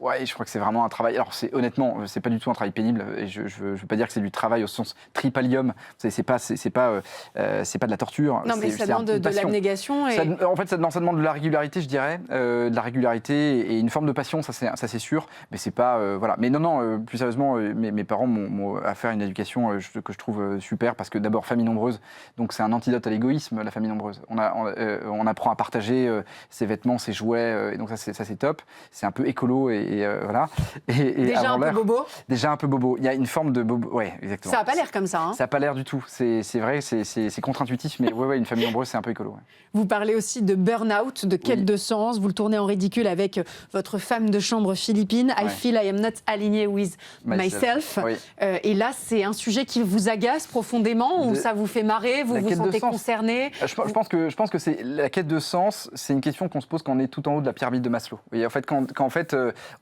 Ouais, je crois que c'est vraiment un travail. Alors, honnêtement, c'est pas du tout un travail pénible. Et je veux pas dire que c'est du travail au sens tripalium. C'est pas de la torture. Non, mais ça demande de l'abnégation. Et... En fait, ça demande de la régularité, je dirais, de la régularité et une forme de passion. Ça c'est sûr. Mais c'est pas voilà. Mais non. Plus sérieusement, mes parents m'ont offert une éducation que je trouve super parce que d'abord famille nombreuse. Donc c'est un antidote à l'égoïsme, la famille nombreuse. On apprend à partager ses vêtements, ses jouets. Et donc ça c'est top. C'est un peu écolo. Et voilà. Déjà un peu bobo. Déjà un peu bobo. Il y a une forme de bobo. Ouais, exactement. Ça n'a pas l'air comme ça. Hein. Ça n'a pas l'air du tout. C'est vrai, c'est contre-intuitif, mais ouais, une famille nombreuse, c'est un peu écolo. Ouais. Vous parlez aussi de burn-out, de quête de sens. Vous le tournez en ridicule avec votre femme de chambre philippine. I feel I am not aligné with myself. Oui. Et là, c'est un sujet qui vous agace profondément ou ça vous fait marrer, vous vous sentez concerné? Je pense que c'est la quête de sens. C'est une question qu'on se pose quand on est tout en haut de la pyramide de Maslow. Et en fait, quand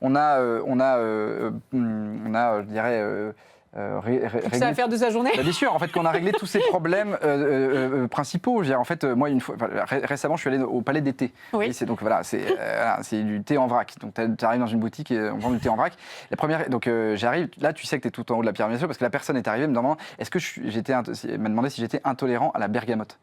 on a, je dirais. Ça va faire de sa journée. Bien sûr, en fait, qu'on a réglé tous ces problèmes principaux. Je veux dire, en fait, moi, récemment, je suis allé au Palais des Thés. Oui. C'est du thé en vrac. Donc, tu arrives dans une boutique et on vend du thé en vrac. La première, donc, j'arrive. Là, tu sais que tu es tout en haut de la pyramide parce que la personne est arrivée me demandant m'a demandé si j'étais intolérant à la bergamote.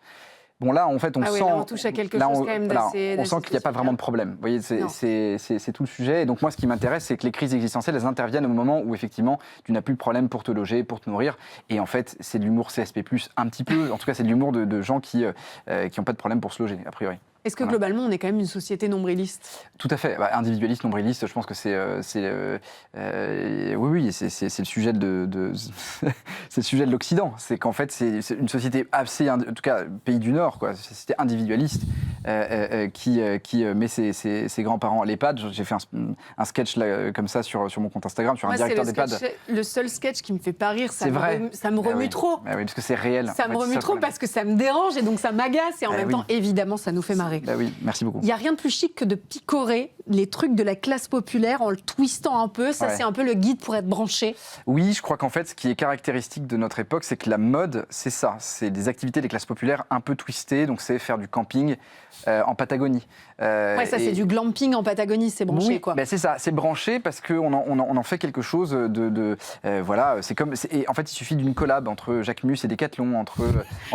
Bon, là, en fait, on sent. Là, on touche à quelque chose quand même d'assez. On sent qu'il n'y a pas vraiment de problème. Vous voyez, c'est tout le sujet. Et donc, moi, ce qui m'intéresse, c'est que les crises existentielles, elles interviennent au moment où, effectivement, tu n'as plus de problème pour te loger, pour te nourrir. Et en fait, c'est de l'humour CSP+, un petit peu. En tout cas, c'est de l'humour de gens qui n'ont pas de problème pour se loger, a priori. Est-ce que globalement, on est quand même une société nombriliste? Tout à fait. Individualiste, nombriliste, je pense que c'est oui, c'est le sujet c'est le sujet de l'Occident. C'est qu'en fait, c'est une société assez, en tout cas, pays du Nord, quoi. C'est une société individualiste qui met ses grands-parents à l'EHPAD. J'ai fait un sketch là, comme ça sur mon compte Instagram, sur un directeur d'EHPAD. Le seul sketch qui me fait pas rire, ça me remue remue trop. Oui, parce que c'est réel. Ça me remue trop parce que ça me dérange et donc ça m'agace et en même temps, évidemment, ça nous fait marrer. Bah oui, merci beaucoup. Il n'y a rien de plus chic que de picorer les trucs de la classe populaire en le twistant un peu. Ça, c'est un peu le guide pour être branché. Oui, je crois qu'en fait, ce qui est caractéristique de notre époque, c'est que la mode, c'est ça. C'est des activités des classes populaires un peu twistées. Donc, c'est faire du camping en Patagonie. C'est du glamping en Patagonie, c'est branché, quoi. C'est ça, c'est branché parce qu'on en fait quelque chose voilà, c'est comme... Et en fait, il suffit d'une collab entre Jacques Mus et Decathlon.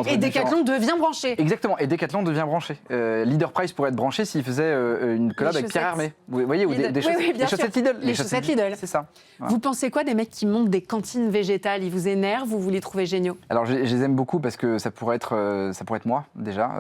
Et Decathlon devient branché. Exactement, et Decathlon devient branché. Leader Price pourrait être branché s'il faisait une collab avec Pierre Hermé. Vous voyez, ou des chaussettes Lidl. Les chaussettes Lidl. C'est ça. Voilà. Vous pensez quoi des mecs qui montent des cantines végétales? Ils vous énervent ou vous les trouvez géniaux? Alors, je les aime beaucoup parce que ça pourrait être moi, déjà.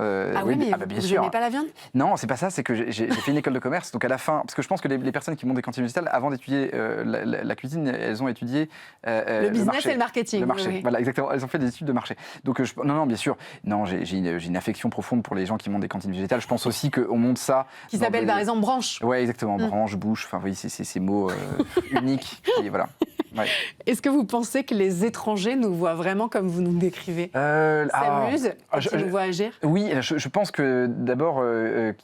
Mais bien vous sûr. n'aimez pas la viande? Non, c'est pas ça, c'est que j'ai fait une école de commerce, donc à la fin, parce que je pense que les personnes qui montent des cantines végétales, avant d'étudier la cuisine, elles ont étudié le business marché, et le marketing. Le marché, oui. voilà, exactement. Elles ont fait des études de marché. Donc, non, bien sûr. Non, j'ai une affection profonde pour les gens qui montent des cantines végétales. Je pense aussi qu'on monte ça. Qui s'appelle par exemple branche. Ouais, exactement. Branche, bouche, enfin, vous voyez, c'est ces mots uniques. Et voilà. Ouais. Est-ce que vous pensez que les étrangers nous voient vraiment comme vous nous décrivez? S'amusent et nous voient agir? Oui, je pense que d'abord,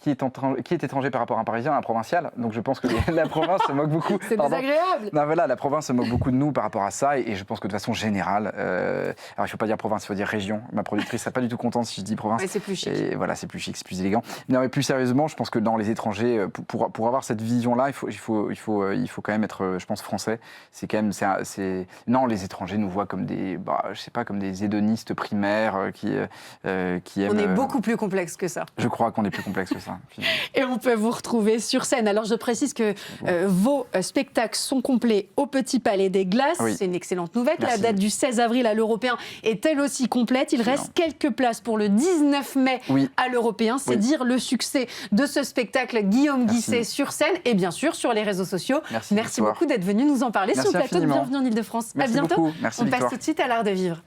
qui est étranger par rapport à un Parisien, un provincial? Donc je pense que la province se moque beaucoup. C'est désagréable. Non, voilà, la province se moque beaucoup de nous par rapport à ça, et je pense que de façon générale, alors il ne faut pas dire province, il faut dire région. Ma productrice ne serait pas du tout contente si je dis province. Ouais, c'est plus chic. Et voilà, c'est plus chic, c'est plus élégant. Non, mais plus sérieusement, je pense que dans les étrangers, pour avoir cette vision-là, il faut quand même être, je pense, français. C'est quand même, non, les étrangers nous voient comme des, je sais pas, comme des hédonistes primaires qui aiment. On est beaucoup plus complexe que ça. Je crois qu'on est plus complexe que ça. Et on peut vous retrouver sur scène. Alors je précise que vos spectacles sont complets au Petit Palais des Glaces. Oui. C'est une excellente nouvelle. Merci. La date du 16 avril à l'Européen est elle aussi complète. Il reste quelques places pour le 19 mai à l'Européen. C'est dire le succès de ce spectacle. Guillaume Guisset sur scène et bien sûr sur les réseaux sociaux. Merci beaucoup d'être venu nous en parler sur le plateau de Bienvenue en Ile-de-France. À bientôt. Beaucoup. Merci, on passe tout de suite à l'art de vivre.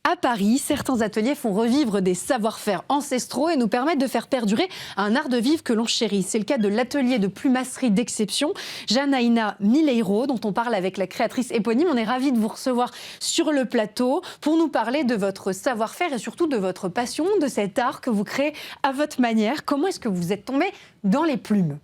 À Paris, certains ateliers font revivre des savoir-faire ancestraux et nous permettent de faire perdurer un art de vivre que l'on chérit. C'est le cas de l'atelier de plumasserie d'exception Janaïna Mileiro, dont on parle avec la créatrice éponyme. On est ravis de vous recevoir sur le plateau pour nous parler de votre savoir-faire et surtout de votre passion, de cet art que vous créez à votre manière. Comment est-ce que vous êtes tombée dans les plumes ?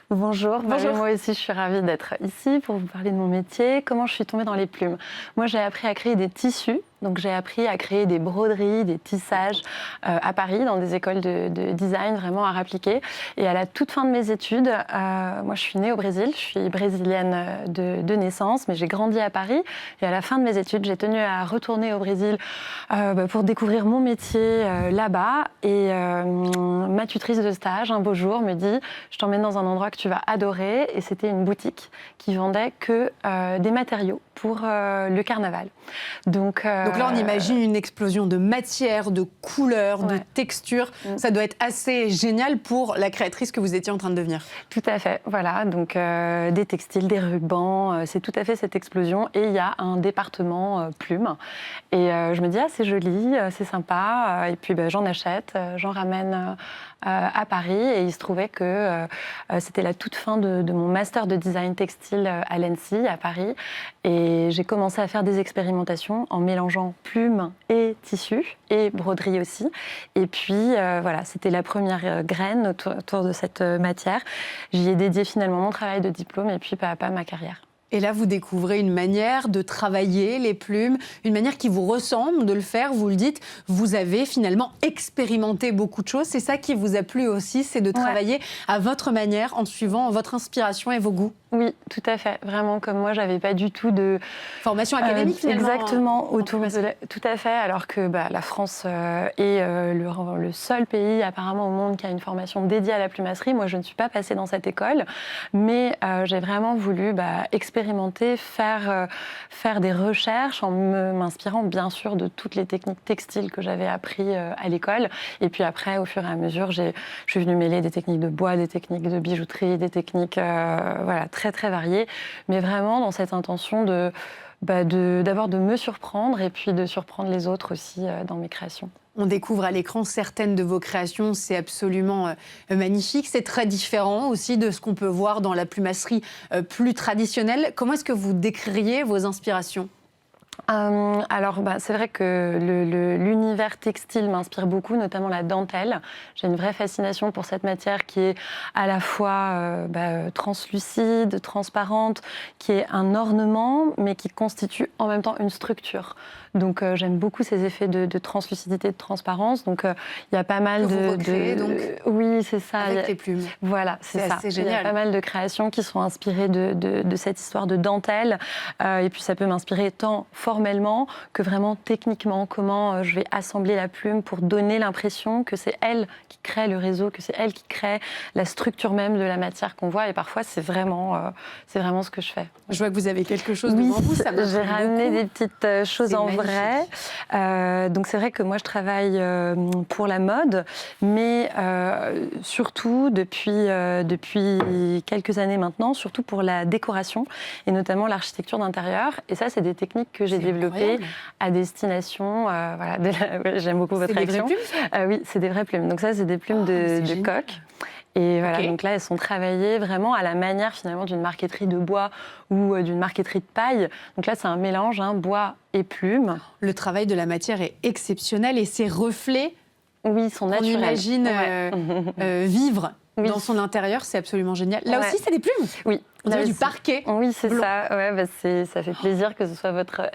Bonjour. Moi aussi je suis ravie d'être ici pour vous parler de mon métier. Comment je suis tombée dans les plumes? Moi j'ai appris à créer des tissus Donc j'ai appris à créer des broderies, des tissages à Paris, dans des écoles de design, vraiment à appliquer. Et à la toute fin de mes études, moi je suis née au Brésil, je suis brésilienne de naissance, mais j'ai grandi à Paris. Et à la fin de mes études, j'ai tenu à retourner au Brésil pour découvrir mon métier là-bas. Et ma tutrice de stage, un beau jour, me dit « Je t'emmène dans un endroit que tu vas adorer ». Et c'était une boutique qui vendait que des matériaux pour le carnaval. Donc là, on imagine une explosion de matière, de couleurs, de textures. Ça doit être assez génial pour la créatrice que vous étiez en train de devenir. Tout à fait, voilà. Donc des textiles, des rubans, c'est tout à fait cette explosion. Et il y a un département plumes. Et je me dis, ah, c'est joli, c'est sympa. Et puis j'en achète, j'en ramène à Paris. Et il se trouvait que c'était la toute fin de mon master de design textile à l'ENSI, à Paris. Et j'ai commencé à faire des expérimentations en mélangeant plumes et tissus, et broderie aussi. Et puis, voilà, c'était la première graine autour de cette matière. J'y ai dédié finalement mon travail de diplôme et puis pas à pas ma carrière. Et là, vous découvrez une manière de travailler les plumes, une manière qui vous ressemble de le faire. Vous le dites, vous avez finalement expérimenté beaucoup de choses. C'est ça qui vous a plu aussi, c'est de travailler à votre manière, en suivant votre inspiration et vos goûts. Oui, tout à fait. Vraiment, comme moi, j'avais pas du tout de formation académique finalement. Exactement, autour de tout à fait. Alors que la France est le seul pays apparemment au monde qui a une formation dédiée à la plumasserie. Moi, je ne suis pas passée dans cette école, mais j'ai vraiment voulu expérimenter, faire des recherches en m'inspirant bien sûr de toutes les techniques textiles que j'avais appris à l'école. Et puis après, au fur et à mesure, je suis venue mêler des techniques de bois, des techniques de bijouterie, des techniques très très variées, mais vraiment dans cette intention d'abord de me surprendre et puis de surprendre les autres aussi dans mes créations. On découvre à l'écran certaines de vos créations, c'est absolument magnifique. C'est très différent aussi de ce qu'on peut voir dans la plumasserie plus traditionnelle. Comment est-ce que vous décririez vos inspirations ? Alors, c'est vrai que l'univers textile m'inspire beaucoup, notamment la dentelle. J'ai une vraie fascination pour cette matière qui est à la fois translucide, transparente, qui est un ornement, mais qui constitue en même temps une structure. Donc, j'aime beaucoup ces effets de translucidité, de transparence. Donc, il y a pas mal oui, c'est ça. Avec les plumes. Voilà, c'est ça. C'est génial. Il y a pas mal de créations qui sont inspirées de cette histoire de dentelle. Et puis, ça peut m'inspirer tant formellement que vraiment techniquement, comment je vais assembler la plume pour donner l'impression que c'est elle qui crée le réseau, que c'est elle qui crée la structure même de la matière qu'on voit. Et parfois, c'est vraiment ce que je fais. Je vois que vous avez quelque chose devant vous. Ça j'ai ramené des petites choses en vrai. Donc c'est vrai que moi, je travaille pour la mode, mais surtout depuis quelques années maintenant, surtout pour la décoration et notamment l'architecture d'intérieur. Et ça, c'est des techniques que j'ai développées à destination. J'aime beaucoup votre réaction. C'est des vraies plumes ? Oui, c'est des vraies plumes. Donc ça, c'est des plumes de coq. Et voilà, donc là, elles sont travaillées vraiment à la manière finalement d'une marqueterie de bois ou d'une marqueterie de paille. Donc là, c'est un mélange, bois et plume. Le travail de la matière est exceptionnel et ces reflets, sont naturels. On imagine vivre dans son intérieur, c'est absolument génial. Là aussi, c'est des plumes ? Oui. On dirait du parquet. Oui, c'est blanc. Ça. Ça fait plaisir que ce soit votre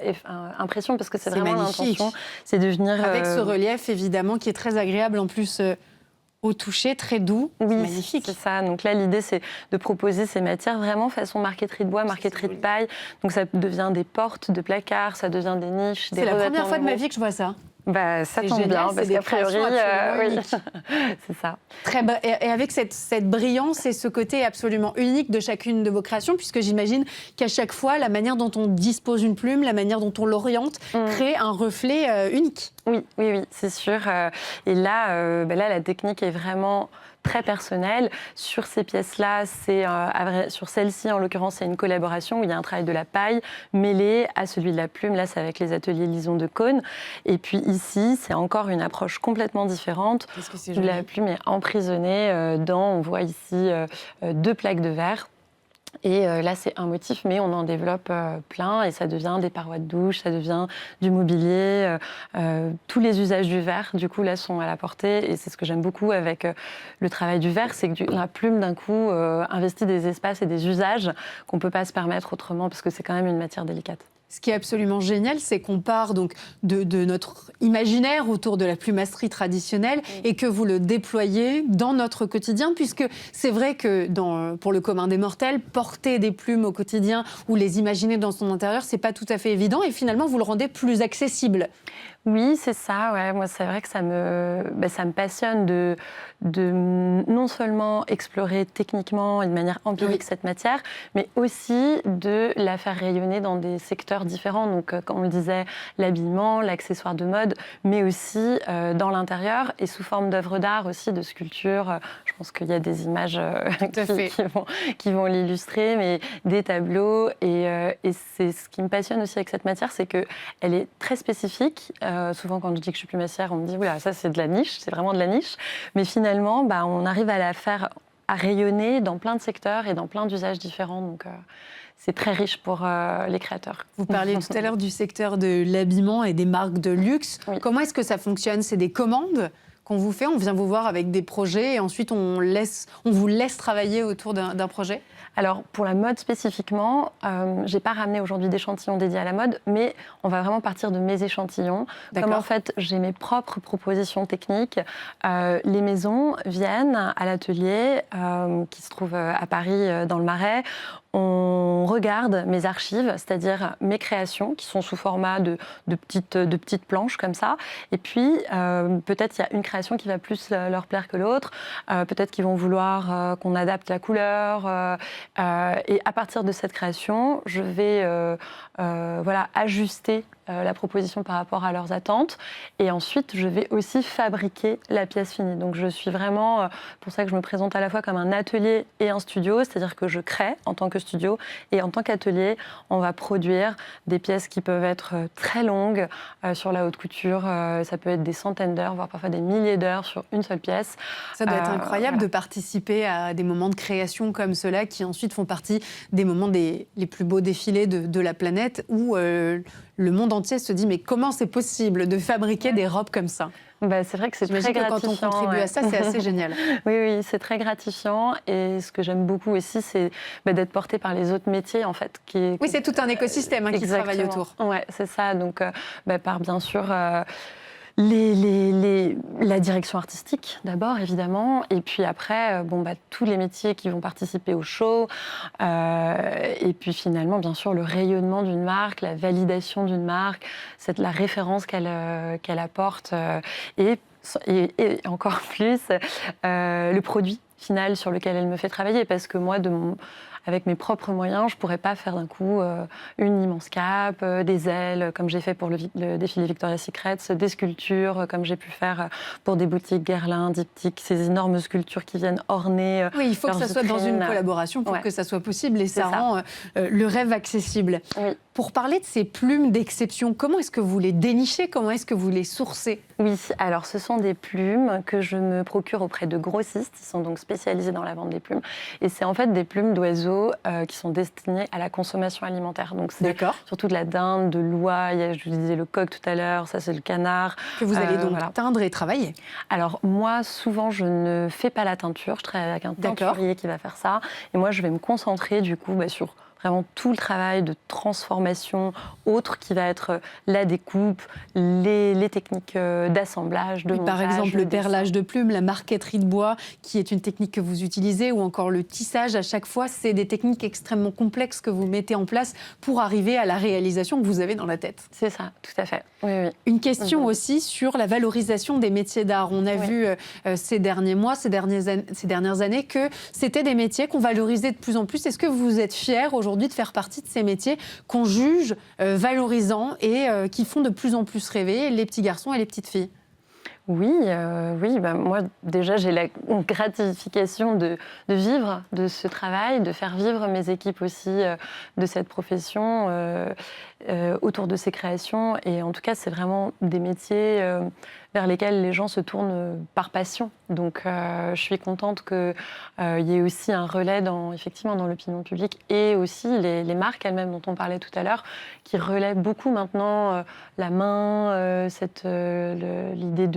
impression parce que c'est vraiment magnifique. l'intention. C'est de venir avec ce relief évidemment qui est très agréable en plus. Au toucher, très doux, magnifique. C'est ça. Donc là, l'idée, c'est de proposer ces matières vraiment façon marqueterie de bois, marqueterie de paille. Donc ça devient des portes de placards, ça devient des niches, des revêtements. C'est la première fois de ma vie que je vois ça. Ça tombe bien, parce qu'a priori, c'est ça. Et avec cette brillance et ce côté absolument unique de chacune de vos créations, puisque j'imagine qu'à chaque fois, la manière dont on dispose une plume, la manière dont on l'oriente, crée un reflet unique. Oui, c'est sûr. Et là, la technique est vraiment très personnelle. Sur ces pièces-là, sur celle-ci, en l'occurrence, c'est une collaboration où il y a un travail de la paille mêlé à celui de la plume. Là, c'est avec les ateliers Lison de Cône. Et puis ici, c'est encore une approche complètement différente. Où la plume est emprisonnée on voit ici 2 plaques de verre. Et là, c'est un motif, mais on en développe plein et ça devient des parois de douche, ça devient du mobilier. Tous les usages du verre, du coup, là, sont à la portée. Et c'est ce que j'aime beaucoup avec le travail du verre, c'est que la plume, d'un coup, investit des espaces et des usages qu'on ne peut pas se permettre autrement, parce que c'est quand même une matière délicate. Ce qui est absolument génial, c'est qu'on part donc de notre imaginaire autour de la plumasserie traditionnelle et que vous le déployez dans notre quotidien, puisque c'est vrai que pour le commun des mortels, porter des plumes au quotidien ou les imaginer dans son intérieur, c'est pas tout à fait évident et finalement vous le rendez plus accessible. Oui, c'est ça. Ouais. Moi, c'est vrai que ça me passionne de non seulement explorer techniquement et de manière empirique cette matière, mais aussi de la faire rayonner dans des secteurs différents. Donc, comme on le disait, l'habillement, l'accessoire de mode, mais aussi dans l'intérieur et sous forme d'œuvres d'art aussi, de sculptures. Je pense qu'il y a des images qui vont l'illustrer, mais des tableaux. Et c'est ce qui me passionne aussi avec cette matière, c'est qu'elle est très spécifique. Souvent, quand je dis que je suis plumassière, on me dit oui, ça c'est de la niche, c'est vraiment de la niche. Mais finalement, on arrive à la faire à rayonner dans plein de secteurs et dans plein d'usages différents. Donc, c'est très riche pour les créateurs. Vous parliez tout à l'heure du secteur de l'habillement et des marques de luxe. Oui. Comment est-ce que ça fonctionne? C'est des commandes qu'on vous fait? On vient vous voir avec des projets et ensuite on vous laisse travailler autour d'un projet? Alors, pour la mode spécifiquement, je n'ai pas ramené aujourd'hui d'échantillons dédiés à la mode, mais on va vraiment partir de mes échantillons. Comme en fait, j'ai mes propres propositions techniques. Les maisons viennent à l'atelier qui se trouve à Paris, dans le Marais. On regarde mes archives, c'est-à-dire mes créations qui sont sous format de petites planches comme ça. Et puis, peut-être il y a une création qui va plus leur plaire que l'autre. Peut-être qu'ils vont vouloir qu'on adapte la couleur. Et à partir de cette création, je vais ajuster la proposition par rapport à leurs attentes. Et ensuite, je vais aussi fabriquer la pièce finie. Donc, je suis vraiment, pour ça que je me présente à la fois comme un atelier et un studio, c'est-à-dire que je crée en tant que studio et en tant qu'atelier, on va produire des pièces qui peuvent être très longues sur la haute couture. Ça peut être des centaines d'heures, voire parfois des milliers d'heures sur une seule pièce. Ça doit être incroyable de participer à des moments de création comme ceux-là qui ensuite font partie des moments les plus beaux défilés de la planète où le monde entier se dit mais comment c'est possible de fabriquer des robes comme ça? C'est vrai que c'est très gratifiant. Que quand on contribue à ça, c'est assez génial. Oui, c'est très gratifiant. Et ce que j'aime beaucoup aussi, c'est d'être portée par les autres métiers, en fait. Oui, c'est tout un écosystème qui travaille autour. Oui, c'est ça. Donc, par bien sûr... la direction artistique d'abord évidemment et puis après tous les métiers qui vont participer au show et puis finalement bien sûr le rayonnement d'une marque, la validation d'une marque, c'est la référence qu'elle apporte et encore plus le produit final sur lequel elle me fait travailler parce que moi avec mes propres moyens, je ne pourrais pas faire d'un coup une immense cape, des ailes, comme j'ai fait pour le défilé Victoria's Secret, des sculptures, comme j'ai pu faire pour des boutiques Guerlain, Diptyque, ces énormes sculptures qui viennent orner. Oui, il faut que ça soit dans une collaboration pour que ça soit possible et ça rend le rêve accessible. Oui. Pour parler de ces plumes d'exception, comment est-ce que vous les dénichez? Comment est-ce que vous les sourcez? Oui, alors ce sont des plumes que je me procure auprès de grossistes. Ils sont donc spécialisés dans la vente des plumes. Et c'est en fait des plumes d'oiseaux qui sont destinées à la consommation alimentaire. Donc c'est surtout de la dinde, de l'oie, je vous disais le coq tout à l'heure, ça c'est le canard. Que vous allez donc teindre et travailler? Alors moi, souvent, je ne fais pas la teinture. Je travaille avec un teinturier qui va faire ça. Et moi, je vais me concentrer du coup sur vraiment tout le travail de transformation autre qui va être la découpe, les techniques d'assemblage, de montage. Par exemple, le perlage de plumes, la marqueterie de bois, qui est une technique que vous utilisez, ou encore le tissage, à chaque fois, c'est des techniques extrêmement complexes que vous mettez en place pour arriver à la réalisation que vous avez dans la tête. C'est ça, tout à fait. Oui. Une question aussi sur la valorisation des métiers d'art. On a vu ces derniers mois, ces dernières années, que c'était des métiers qu'on valorisait de plus en plus. Est-ce que vous êtes fiers aujourd'hui de faire partie de ces métiers qu'on juge valorisants et qui font de plus en plus rêver les petits garçons et les petites filles? Oui, moi déjà j'ai la gratification de vivre de ce travail, de faire vivre mes équipes aussi de cette profession autour de ces créations. Et en tout cas, c'est vraiment des métiers vers lesquels les gens se tournent par passion. Donc je suis contente qu'il y ait aussi un relais effectivement dans l'opinion publique et aussi les marques elles-mêmes dont on parlait tout à l'heure, qui relaient beaucoup maintenant la main, l'idée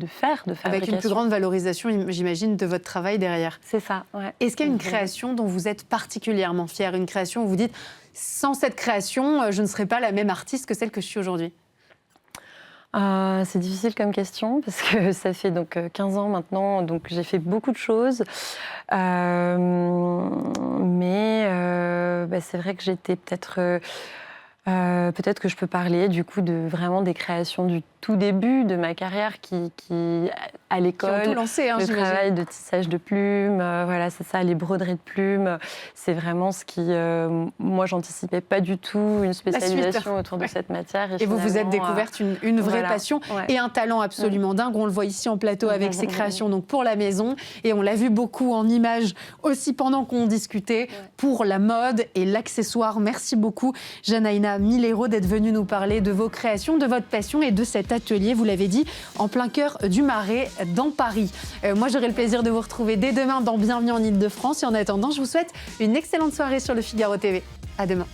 faire, de fabrication. Avec une plus grande valorisation, j'imagine, de votre travail derrière. C'est ça, ouais. Est-ce qu'il y a une création dont vous êtes particulièrement fière, une création où vous dites « sans cette création, je ne serais pas la même artiste que celle que je suis aujourd'hui » C'est difficile comme question parce que ça fait donc 15 ans maintenant, donc j'ai fait beaucoup de choses. Mais c'est vrai que j'étais peut-être que je peux parler du coup de vraiment des créations du tout début de ma carrière qui à l'école, tout lancé, le travail de tissage de plumes, voilà, c'est ça, les broderies de plumes, c'est vraiment ce qui, moi, j'anticipais pas du tout une spécialisation autour de cette matière. Et vous vous êtes découverte une vraie passion et un talent absolument dingue. On le voit ici en plateau avec ces créations donc pour la maison et on l'a vu beaucoup en images aussi pendant qu'on discutait pour la mode et l'accessoire. Merci beaucoup, Janaïna Milero, d'être venue nous parler de vos créations, de votre passion et de cet atelier, vous l'avez dit, en plein cœur du Marais, dans Paris. Moi, j'aurai le plaisir de vous retrouver dès demain dans Bienvenue en Ile-de-France. Et en attendant, je vous souhaite une excellente soirée sur le Figaro TV. À demain.